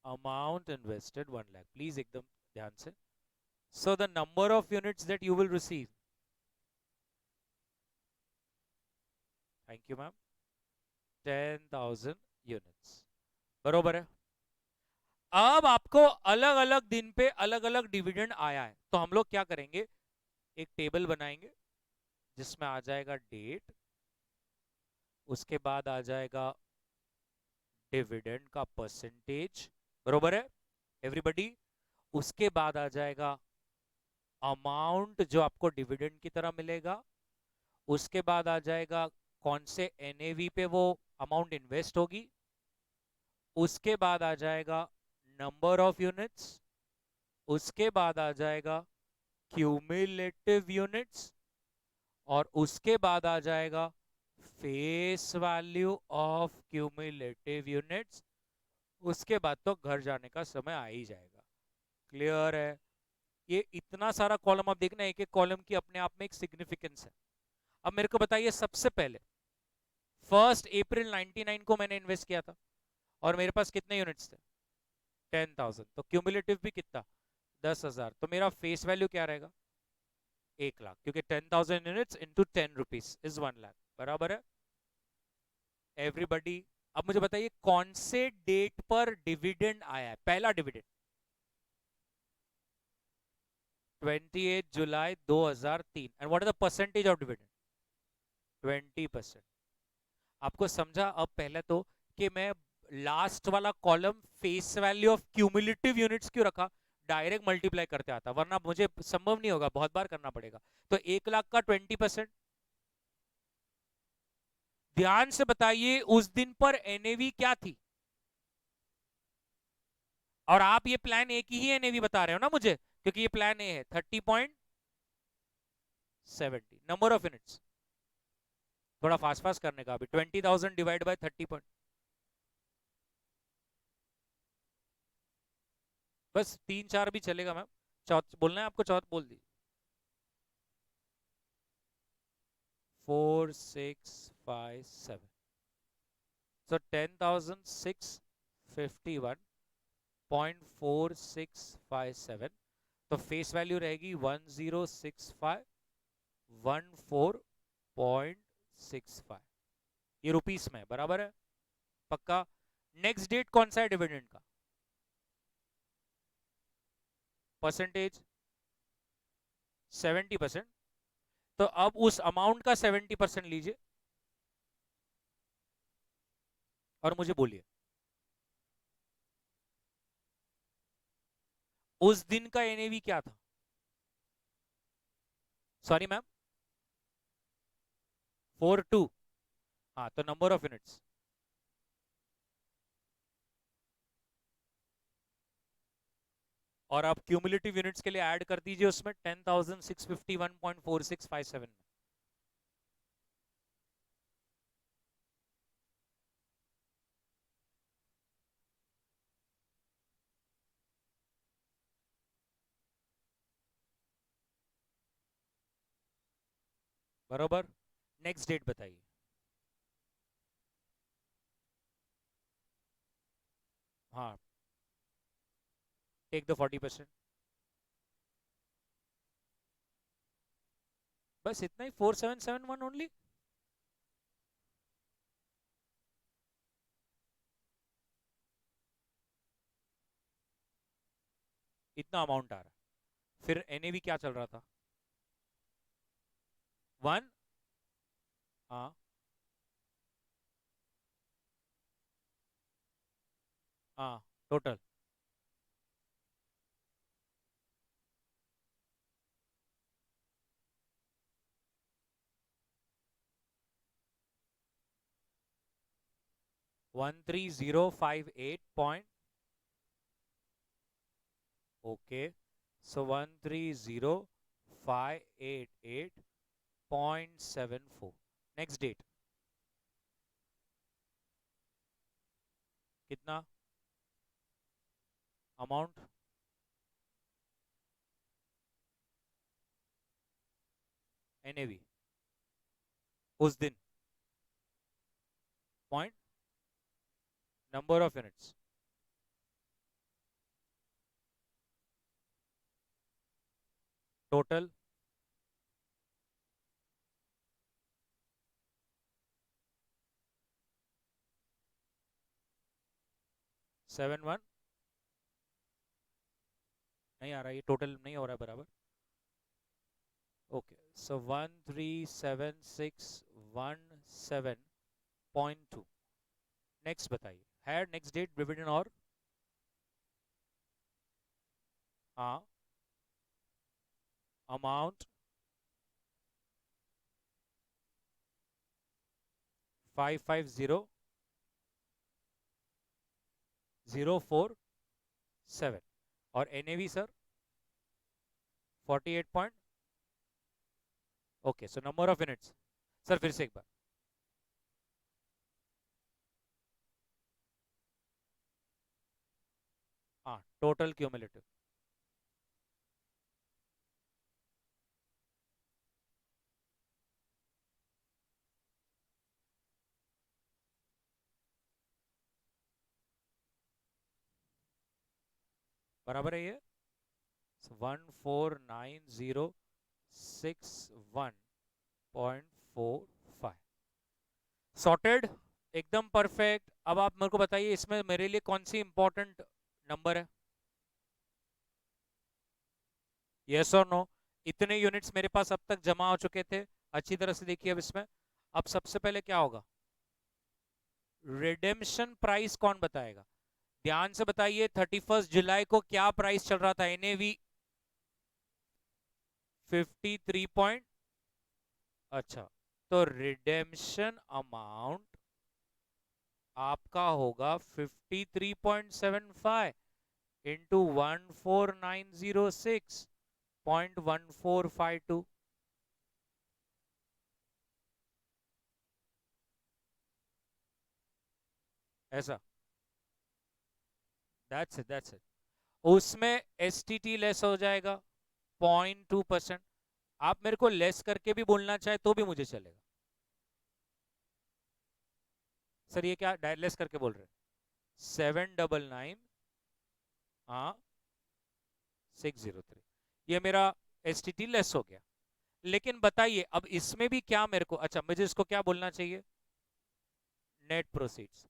Speaker 1: अमाउंट इन्वेस्टेड 1 लाख, प्लीज एकदम ध्यान से। So the number of units that you will receive, thank you ma'am, 10,000 units बरोबर है। अब आपको अलग अलग दिन पे अलग अलग डिविडेंड आया है, तो हम लोग क्या करेंगे, एक टेबल बनाएंगे जिसमें आ जाएगा डेट, उसके बाद आ जाएगा डिविडेंड का परसेंटेज, बरोबर है एवरीबॉडी। उसके बाद आ जाएगा अमाउंट जो आपको डिविडेंड की तरह मिलेगा। उसके बाद आ जाएगा कौन से एनएवी पे वो अमाउंट इन्वेस्ट होगी। उसके बाद आ जाएगा नंबर ऑफ यूनिट्स। उसके बाद आ जाएगा क्यूमुलेटिव यूनिट्स। और उसके बाद आ जाएगा face value of cumulative units. उसके बाद तो घर जाने का समय आ ही जाएगा। क्लियर है? ये इतना सारा कॉलम आप देखना, एक एक कॉलम की अपने आप में एक सिग्निफिकेंस है। अब मेरे को बताइए, सबसे पहले 1 अप्रैल 99 को मैंने इन्वेस्ट किया था और मेरे पास कितने यूनिट्स थे? 10,000। तो क्यूमुलेटिव भी कितना? 10,000। तो मेरा फेस वैल्यू क्या रहेगा? 1 लाख, क्योंकि 10,000 units into 10 rupees is 1 lakh, बराबर है एवरीबडी। अब मुझे बताइए कौन से डेट पर डिविडेंड आया है, पहला dividend? 28 July 2003। And what is the percentage of dividend? 20%। आपको समझा अब पहले तो कि मैं लास्ट वाला column face value of cumulative units क्यों रखा? डायरेक्ट मल्टीप्लाई करते आता, वरना मुझे संभव नहीं होगा, बहुत बार करना पड़ेगा। तो 1 लाख का 20%। ध्यान से बताइए उस दिन पर एनएवी क्या थी? और आप ये प्लान ए की ही एनएवी बता रहे हो ना मुझे, क्योंकि ये प्लान ए है 30.70। नंबर ऑफ यूनिट्स थोड़ा फास्ट फास्ट करने का, अभी 20,000 डिवाइड बाय 30 पॉइंट, बस 3 4 भी चलेगा मैम। चौथ बोलना है आपको? चौथ बोल दी। 4657। सो 10,651.4657। तो फेस वैल्यू रहेगी 106514.65। ये रुपीस में, बराबर है पक्का? नेक्स्ट डेट कौन सा है डिविडेंड का? परसेंटेज 70%। तो अब उस अमाउंट का 70% लीजिए और मुझे बोलिए उस दिन का एनएवी क्या था? Sorry ma'am, 42। हाँ, तो नंबर ऑफ यूनिट्स, और आप क्यूमुलेटिव यूनिट्स के लिए ऐड कर दीजिए उसमें 10,651.4657 में। बरोबर। नेक्स्ट डेट बताइए। हाँ, टेक द 40%। बस इतना ही, 4771 ओनली। इतना अमाउंट आ रहा है। फिर एनएवी क्या चल रहा था? वन। हाँ। हाँ, total. One three zero five eight point. Okay, so 130588.74। Next date कितना? अमाउंट? एनएवी उस दिन। Point? Number of units. Total? Seven one. नहीं आ रहा, ये टोटल नहीं हो रहा है बराबर। ओके, सो 137617.2। नेक्स्ट बताइए, है नेक्स्ट डेट डिविडेंड और? हाँ। अमाउंट? 550047। और NAV sir? 48 point. Okay, so number of units. Sir फिर से एक बार। हाँ, टोटल क्यूमुलेटिव। बराबर है ये। 149061.45। सॉर्टेड, एकदम परफेक्ट। अब आप मेरे को बताइए, इसमें मेरे लिए कौन सी इंपॉर्टेंट नंबर है? यस और नो? इतने यूनिट्स मेरे पास अब तक जमा हो चुके थे। अच्छी तरह से देखिए अब इसमें। अब सबसे पहले क्या होगा? रिडेम्पशन प्राइस कौन बताएगा? ध्यान से बताइए, 31 जुलाई को क्या प्राइस चल रहा था? NAV 53 point. अच्छा, तो रिडेम्पशन अमाउंट आपका होगा 53.75 इंटू 14906.1452। ऐसा? That's it. उसमें एसटीटी लेस हो जाएगा 0.2%। आप मेरे को लेस करके भी बोलना चाहे तो भी मुझे चलेगा। सर ये क्या लेस करके बोल रहे हैं? 799। हाँ, 603। ये मेरा एसटीटी लेस हो गया। लेकिन बताइए अब इसमें भी क्या मेरे को, अच्छा मुझे इसको क्या बोलना चाहिए? Net proceeds.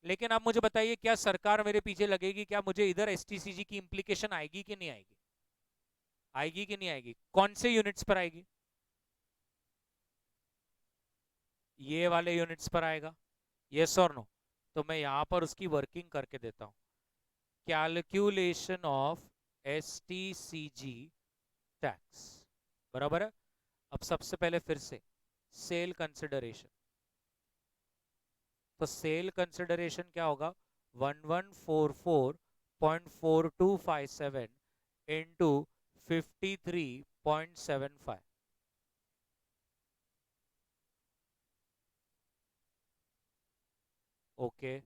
Speaker 1: लेकिन आप मुझे बताइए, क्या सरकार मेरे पीछे लगेगी? क्या मुझे इधर एसटीसीजी की इंप्लीकेशन आएगी कि नहीं आएगी? आएगी कि नहीं आएगी? कौन से यूनिट्स पर आएगी? ये वाले यूनिट्स पर आएगा। यस और नो? तो मैं यहां पर उसकी वर्किंग करके देता हूं। Calculation of STCG tax. बराबर है। अब सबसे पहले फिर से सेल कंसिडरेशन। तो सेल कंसिडरेशन क्या होगा? 1144.4257 इंटू 53.75। ओके।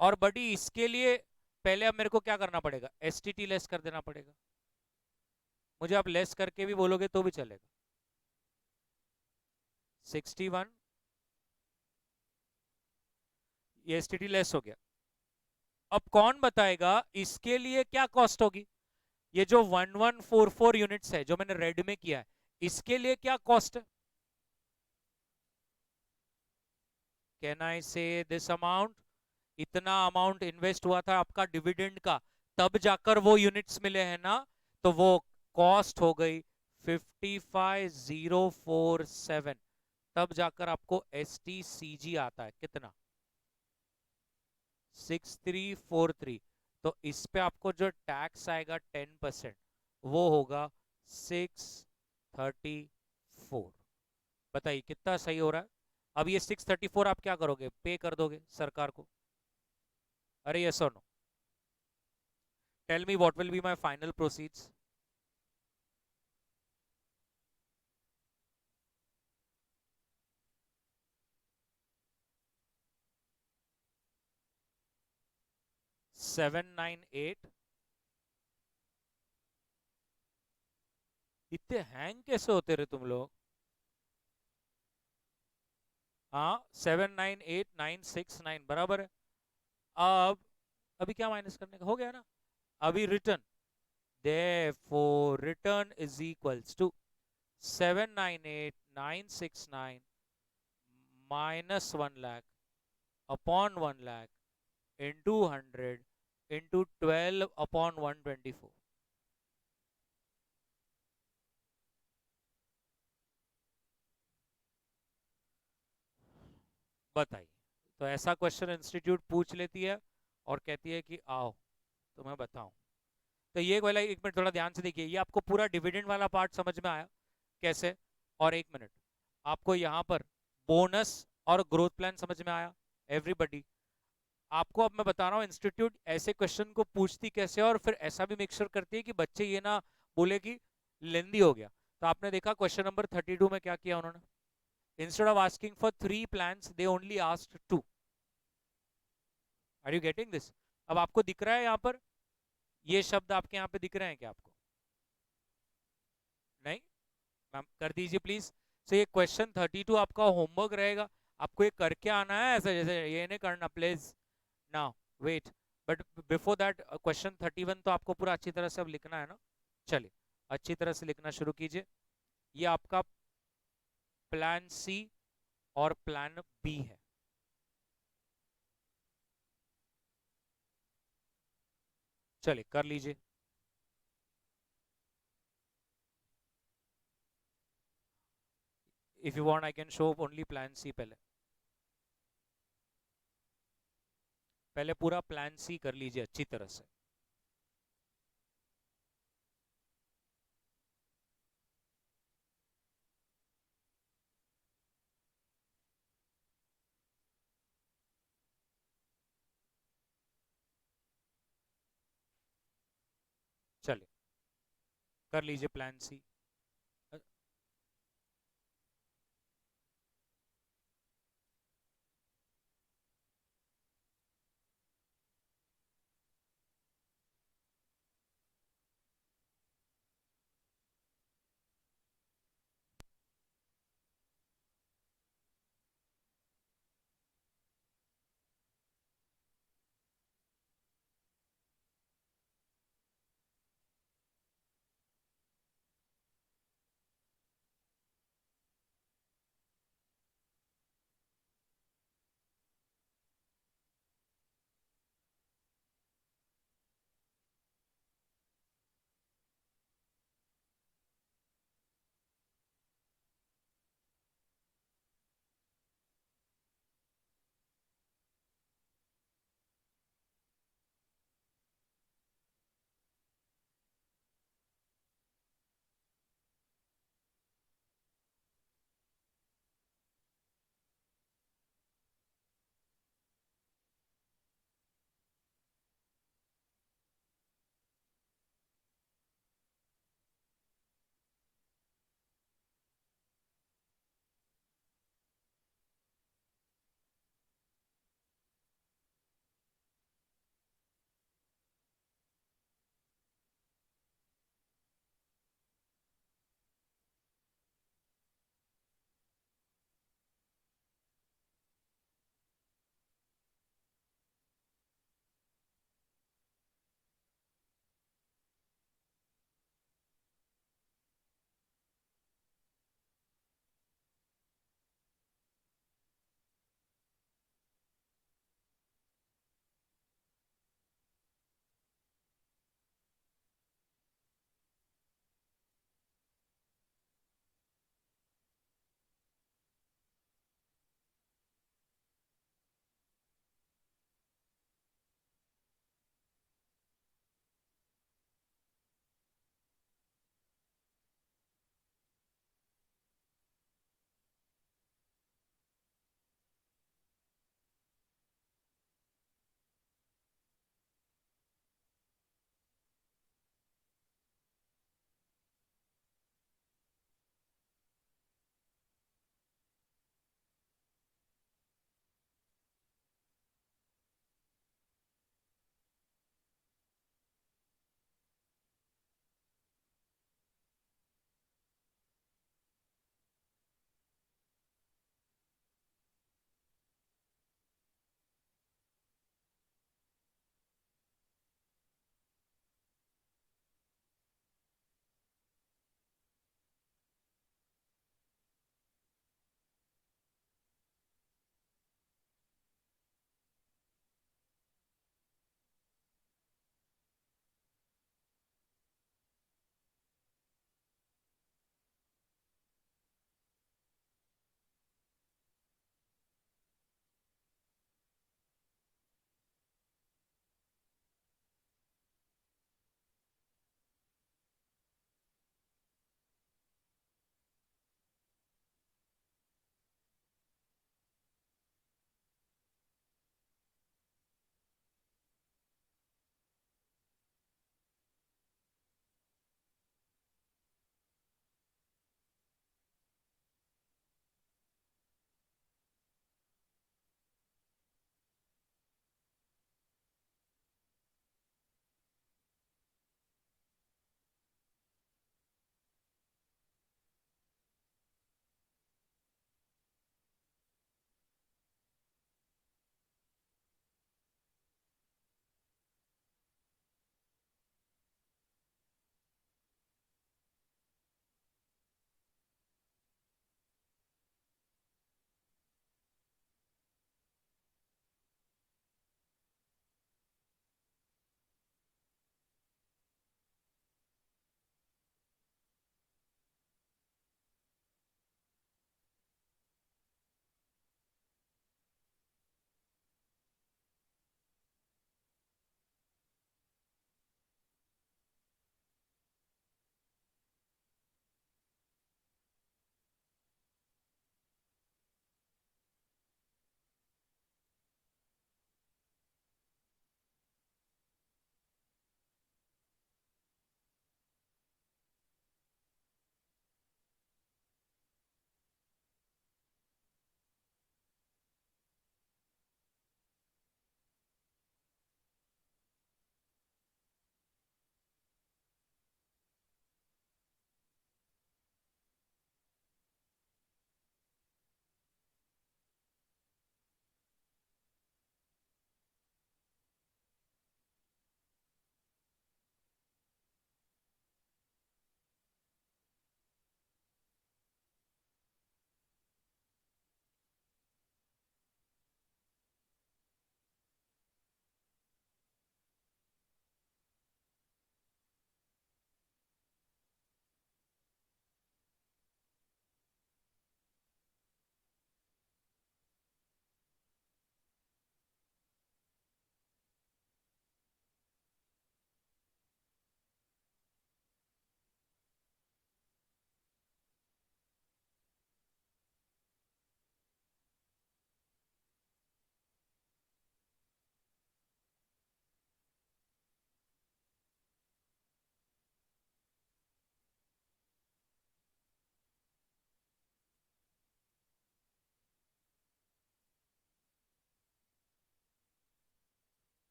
Speaker 1: और बड़ी इसके लिए पहले अब मेरे को क्या करना पड़ेगा? एसटीटी लेस कर देना पड़ेगा। मुझे आप लेस करके भी बोलोगे तो भी चलेगा। 61। ये एसटीटी लेस हो गया। अब कौन बताएगा इसके लिए क्या कॉस्ट होगी? ये जो 1144 यूनिट्स है जो मैंने रेड में किया है, इसके लिए क्या कॉस्ट है? कैन आई से दिस अमाउंट? इतना अमाउंट इन्वेस्ट हुआ था आपका डिविडेंड का, तब जाकर वो यूनिट्स मिले हैं ना, तो वो कॉस्ट हो गई 55047। तब जाकर आपको एस टी सी जी आता है कितना? 6343। तो इस पे आपको जो टैक्स आएगा 10%, वो होगा 634। बताइए कितना सही हो रहा है? अब ये 634 आप क्या करोगे, पे कर दोगे सरकार को? अरे यस और no? Tell me what will be my final proceeds? 798। इतने हैंग कैसे होते रहे तुम लोग? हाँ, 798969 बराबर है। अब अभी क्या माइनस करने का हो गया ना? अभी return, therefore return is equals to 798969 minus 1 lakh upon 1 lakh into 100 into 12 upon 124। बताइए। तो ऐसा क्वेश्चन इंस्टीट्यूट पूछ लेती है और कहती है कि आओ तुम्हें बताऊं। तो ये वाला एक मिनट थोड़ा ध्यान से देखिए, ये आपको पूरा डिविडेंड वाला पार्ट समझ में आया कैसे? और एक मिनट, आपको यहाँ पर बोनस और ग्रोथ प्लान समझ में आया एवरीबडी? आपको अब मैं बता रहा हूँ इंस्टीट्यूट ऐसे क्वेश्चन को पूछती कैसे है, और फिर ऐसा भी मेक श्योर करती है कि बच्चे ये ना बोले कि लेंदी हो गया। तो आपने देखा क्वेश्चन नंबर 32 में क्या किया उन्होंने? Instead of asking for 3 plans they only asked 2। Are you getting this? अब आपको दिख रहा है यहाँ पर, ये शब्द आपके यहाँ पे दिख रहे हैं क्या आपको? नहीं? मैम कर दीजिए प्लीज। तो ये क्वेश्चन 32 आपका होमवर्क रहेगा, आपको ये करके आना है, ऐसा जैसे ये नहीं करना please. Now wait, but before that question 31 तो आपको पूरा अच्छी तरह से अब लिखना है ना? चलिए अच्छी तरह से लिखना शुरू कीजिए। ये आपका प्लान सी और प्लान बी है। चलिए कर लीजिए। If you want I can show only plan C पहले। पहले पूरा प्लान सी कर लीजिए अच्छी तरह से। चलिए कर लीजिए प्लान सी।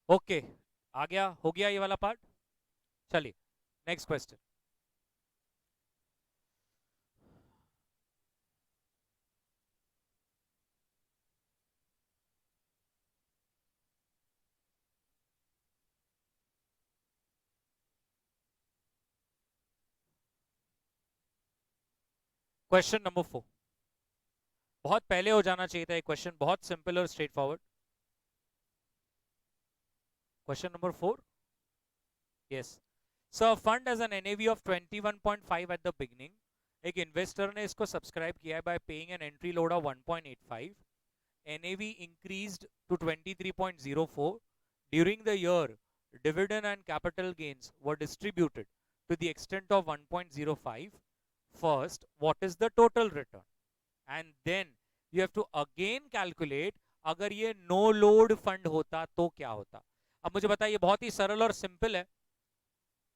Speaker 1: ओके, आ गया, हो गया ये वाला पार्ट। चलिए नेक्स्ट क्वेश्चन। क्वेश्चन नंबर 4, बहुत पहले हो जाना चाहिए था ये क्वेश्चन, बहुत सिंपल और straightforward. Question number 4, yes. So fund has an NAV of 21.5 at the beginning, एक इन्वेस्टर ने इसको सब्सक्राइब किया है by paying an entry load of 1.85, NAV increased to 23.04 during the year. Dividend and capital gains were distributed to the extent of 1.05. First, what is the total return? And then you have to again calculate अगर ये no load fund होता तो क्या होता। अब मुझे बताइए, बहुत ही सरल और सिंपल है,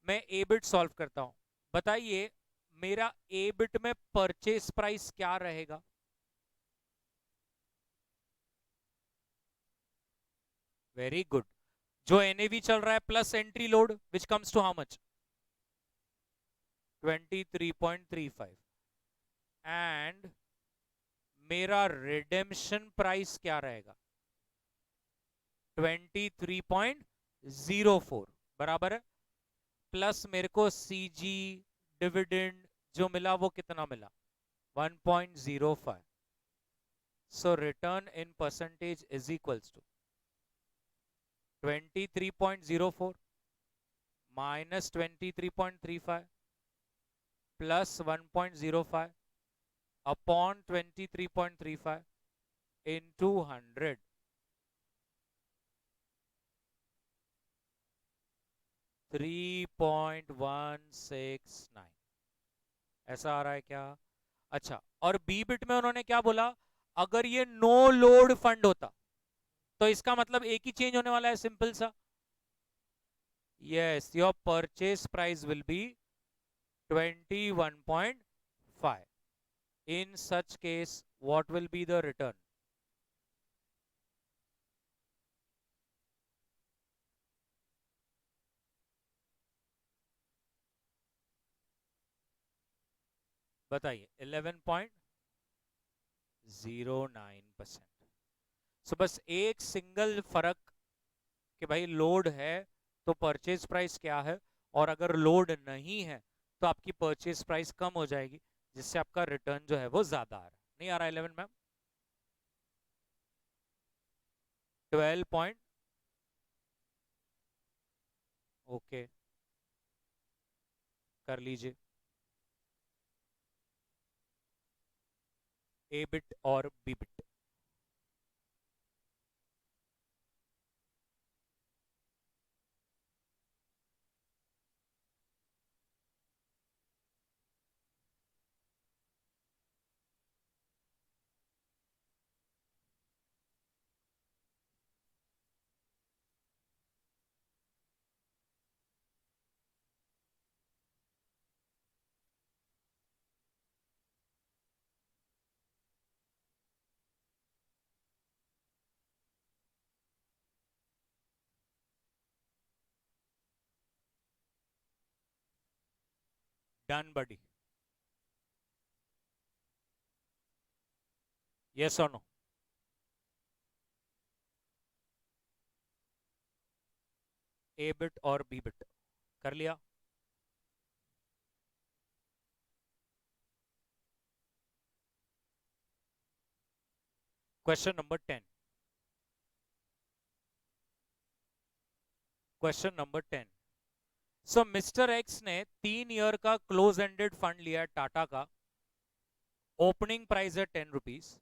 Speaker 1: मैं एबिट सॉल्व करता हूं। बताइए मेरा एबिट में परचेस प्राइस क्या रहेगा? Very good. जो एनएवी चल रहा है plus entry load which comes to how much? 23.35। And मेरा रिडेम्पशन प्राइस क्या रहेगा? 23.04 बराबर है। प्लस मेरे को सीजी डिविडेंड जो मिला वो कितना मिला? 1.05। So return in percentage is equals to 23.04 minus 23.35 plus 1.05 upon 23.35 into 100। 3.169 ऐसा आ रहा है क्या? अच्छा, और बी बिट में उन्होंने क्या बोला? अगर ये नो लोड फंड होता तो इसका मतलब एक ही चेंज होने वाला है, सिंपल सा। Yes, your purchase price will be 21.5। in such case what will be the return? बताइए। 11.09%। सो बस एक सिंगल फर्क कि भाई लोड है तो परचेज प्राइस क्या है, और अगर लोड नहीं है तो आपकी परचेज प्राइस कम हो जाएगी, जिससे आपका रिटर्न जो है वो ज्यादा आ रहा है। नहीं आ रहा 11 मैम? 12 पॉइंट, ओके, कर लीजिए। ए बिट और बी बिट। डन बडी? यस और नो? ए बिट और बी बिट कर लिया। Question number 10। Question number 10। सो मिस्टर एक्स ने 3 ईयर का क्लोज एंडेड फंड लिया टाटा का, ओपनिंग प्राइस है 10 रुपीज,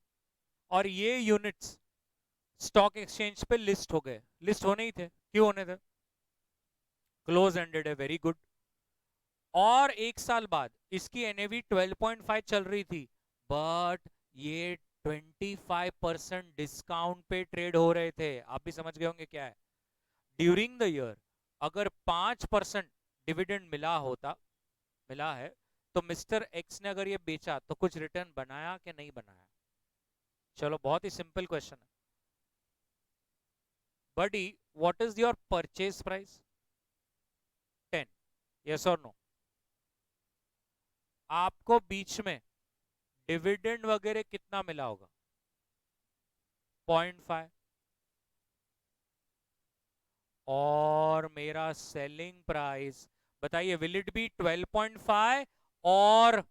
Speaker 1: और ये यूनिट्स स्टॉक एक्सचेंज पे लिस्ट हो गए। लिस्ट होने ही थे, क्यों होने थे? क्लोज एंडेड है, वेरी गुड। और 1 साल बाद इसकी एनएवी 12.5 चल रही थी, बट ये 25% डिस्काउंट पे ट्रेड हो रहे थे। आप भी समझ गए होंगे क्या है। ड्यूरिंग द ईयर अगर 5% डिविडेंड मिला होता, मिला है, तो मिस्टर एक्स ने अगर ये बेचा तो कुछ रिटर्न बनाया कि नहीं बनाया? चलो बहुत ही सिंपल क्वेश्चन है। Buddy what is your purchase price? 10। Yes और नो? आपको बीच में डिविडेंड वगैरह कितना मिला होगा? 0.5। और मेरा सेलिंग प्राइस बताइए, विल इट बी 12.5 और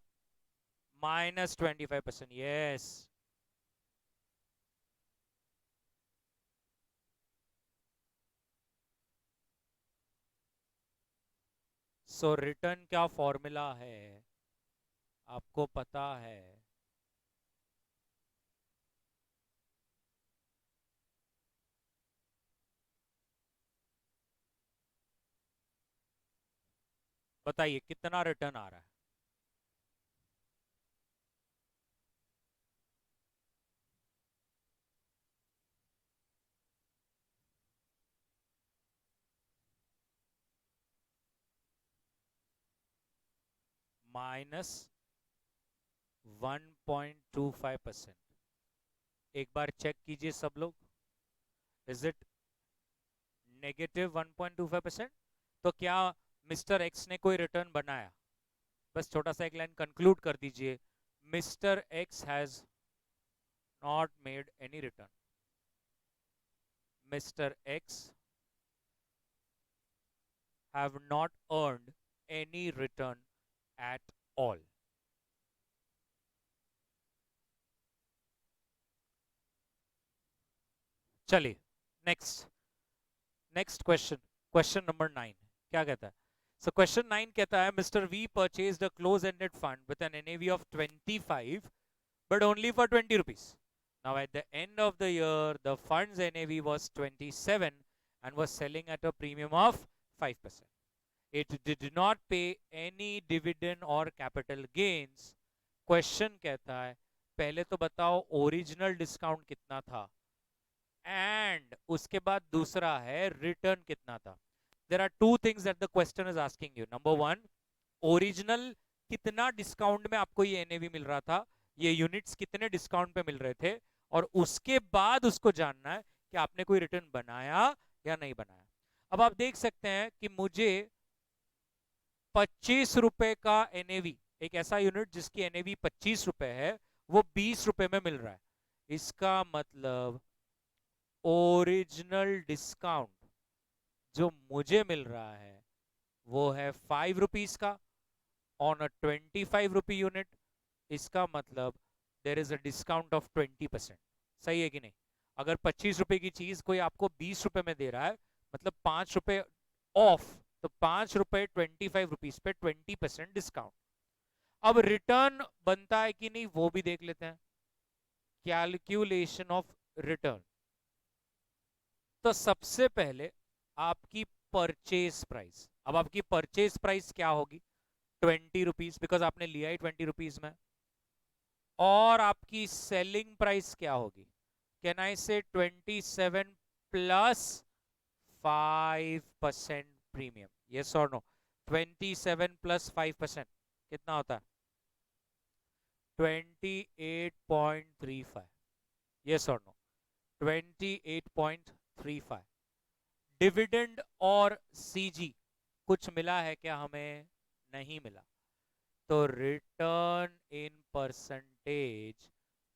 Speaker 1: -25%? यस। सो रिटर्न क्या फॉर्मूला है आपको पता है? बताइए कितना रिटर्न आ रहा है? -1.25%। एक बार चेक कीजिए सब लोग, इज इट -1.25%? तो क्या मिस्टर एक्स ने कोई रिटर्न बनाया? बस छोटा सा एक लाइन कंक्लूड कर दीजिए, mister X has not made any return. Mister X have not earned any return at all. चलिए next, next question, question number 9 क्या कहता है? सो क्वेश्चन 9 कहता है mister V purchased a close ended fund with an NAV of 25 but only for 20 rupees. Now at the end of the year the fund's NAV was 27 and was selling at a premium of 5%. It did not pay any dividend or capital gains. Question कहता है पहले तो बताओ original discount कितना था, and उसके बाद दूसरा है रिटर्न कितना था. There are two things that the question is asking you. Number one, original कितना डिस्काउंट में आपको ये एनएवी मिल रहा था, ये यूनिट्स कितने डिस्काउंट पे मिल रहे थे, और उसके बाद उसको जानना है कि आपने कोई रिटर्न बनाया या नहीं बनाया. अब आप देख सकते हैं कि मुझे 25 रुपए का एनएवी, एक ऐसा यूनिट जिसकी एनएवी 25 रुपए है, वो 20 रुपए में मिल रहा है. इसका मतलब ओरिजिनल डिस्काउंट जो मुझे मिल रहा है वो है 5 रुपीज का ऑन अ 25 रुपी यूनिट. इसका मतलब there is a discount of 20%. सही है कि नहीं? अगर 25 रुपए की चीज कोई आपको 20 रुपए में दे रहा है, मतलब 5 रुपए ऑफ, तो 5 रुपए 25 रुपीज पे 20% डिस्काउंट. अब रिटर्न बनता है कि नहीं वो भी देख लेते हैं. Calculation of return. तो सबसे पहले आपकी परचेज प्राइस. अब आपकी परचेज प्राइस क्या होगी? 20 रुपीज, बिकॉज आपने लिया ही 20 रुपीज में. और आपकी सेलिंग प्राइस क्या होगी? कैन आई से 27 प्लस 5% प्रीमियम? यस और नो? 27 + 5% कितना होता है? 28.35. यस और नो? 28.35. डिविडेंड और सीजी कुछ मिला है क्या? हमें नहीं मिला. तो return in percentage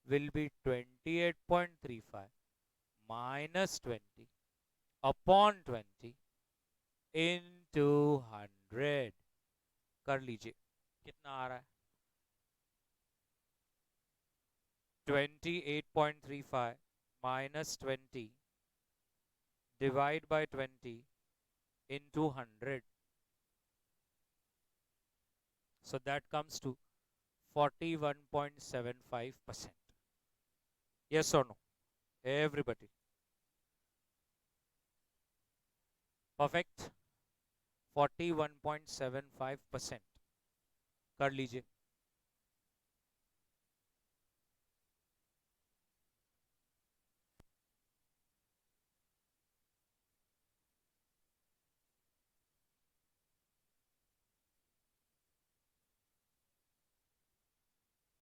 Speaker 1: will be 28.35 minus 20 upon 20 into 100. कर लीजिए कितना आ रहा है? 28.35 minus 20 divide by 20 into 100. So that comes to 41.75%. Yes or no? Everybody. Perfect. 41.75% कर लीजिए.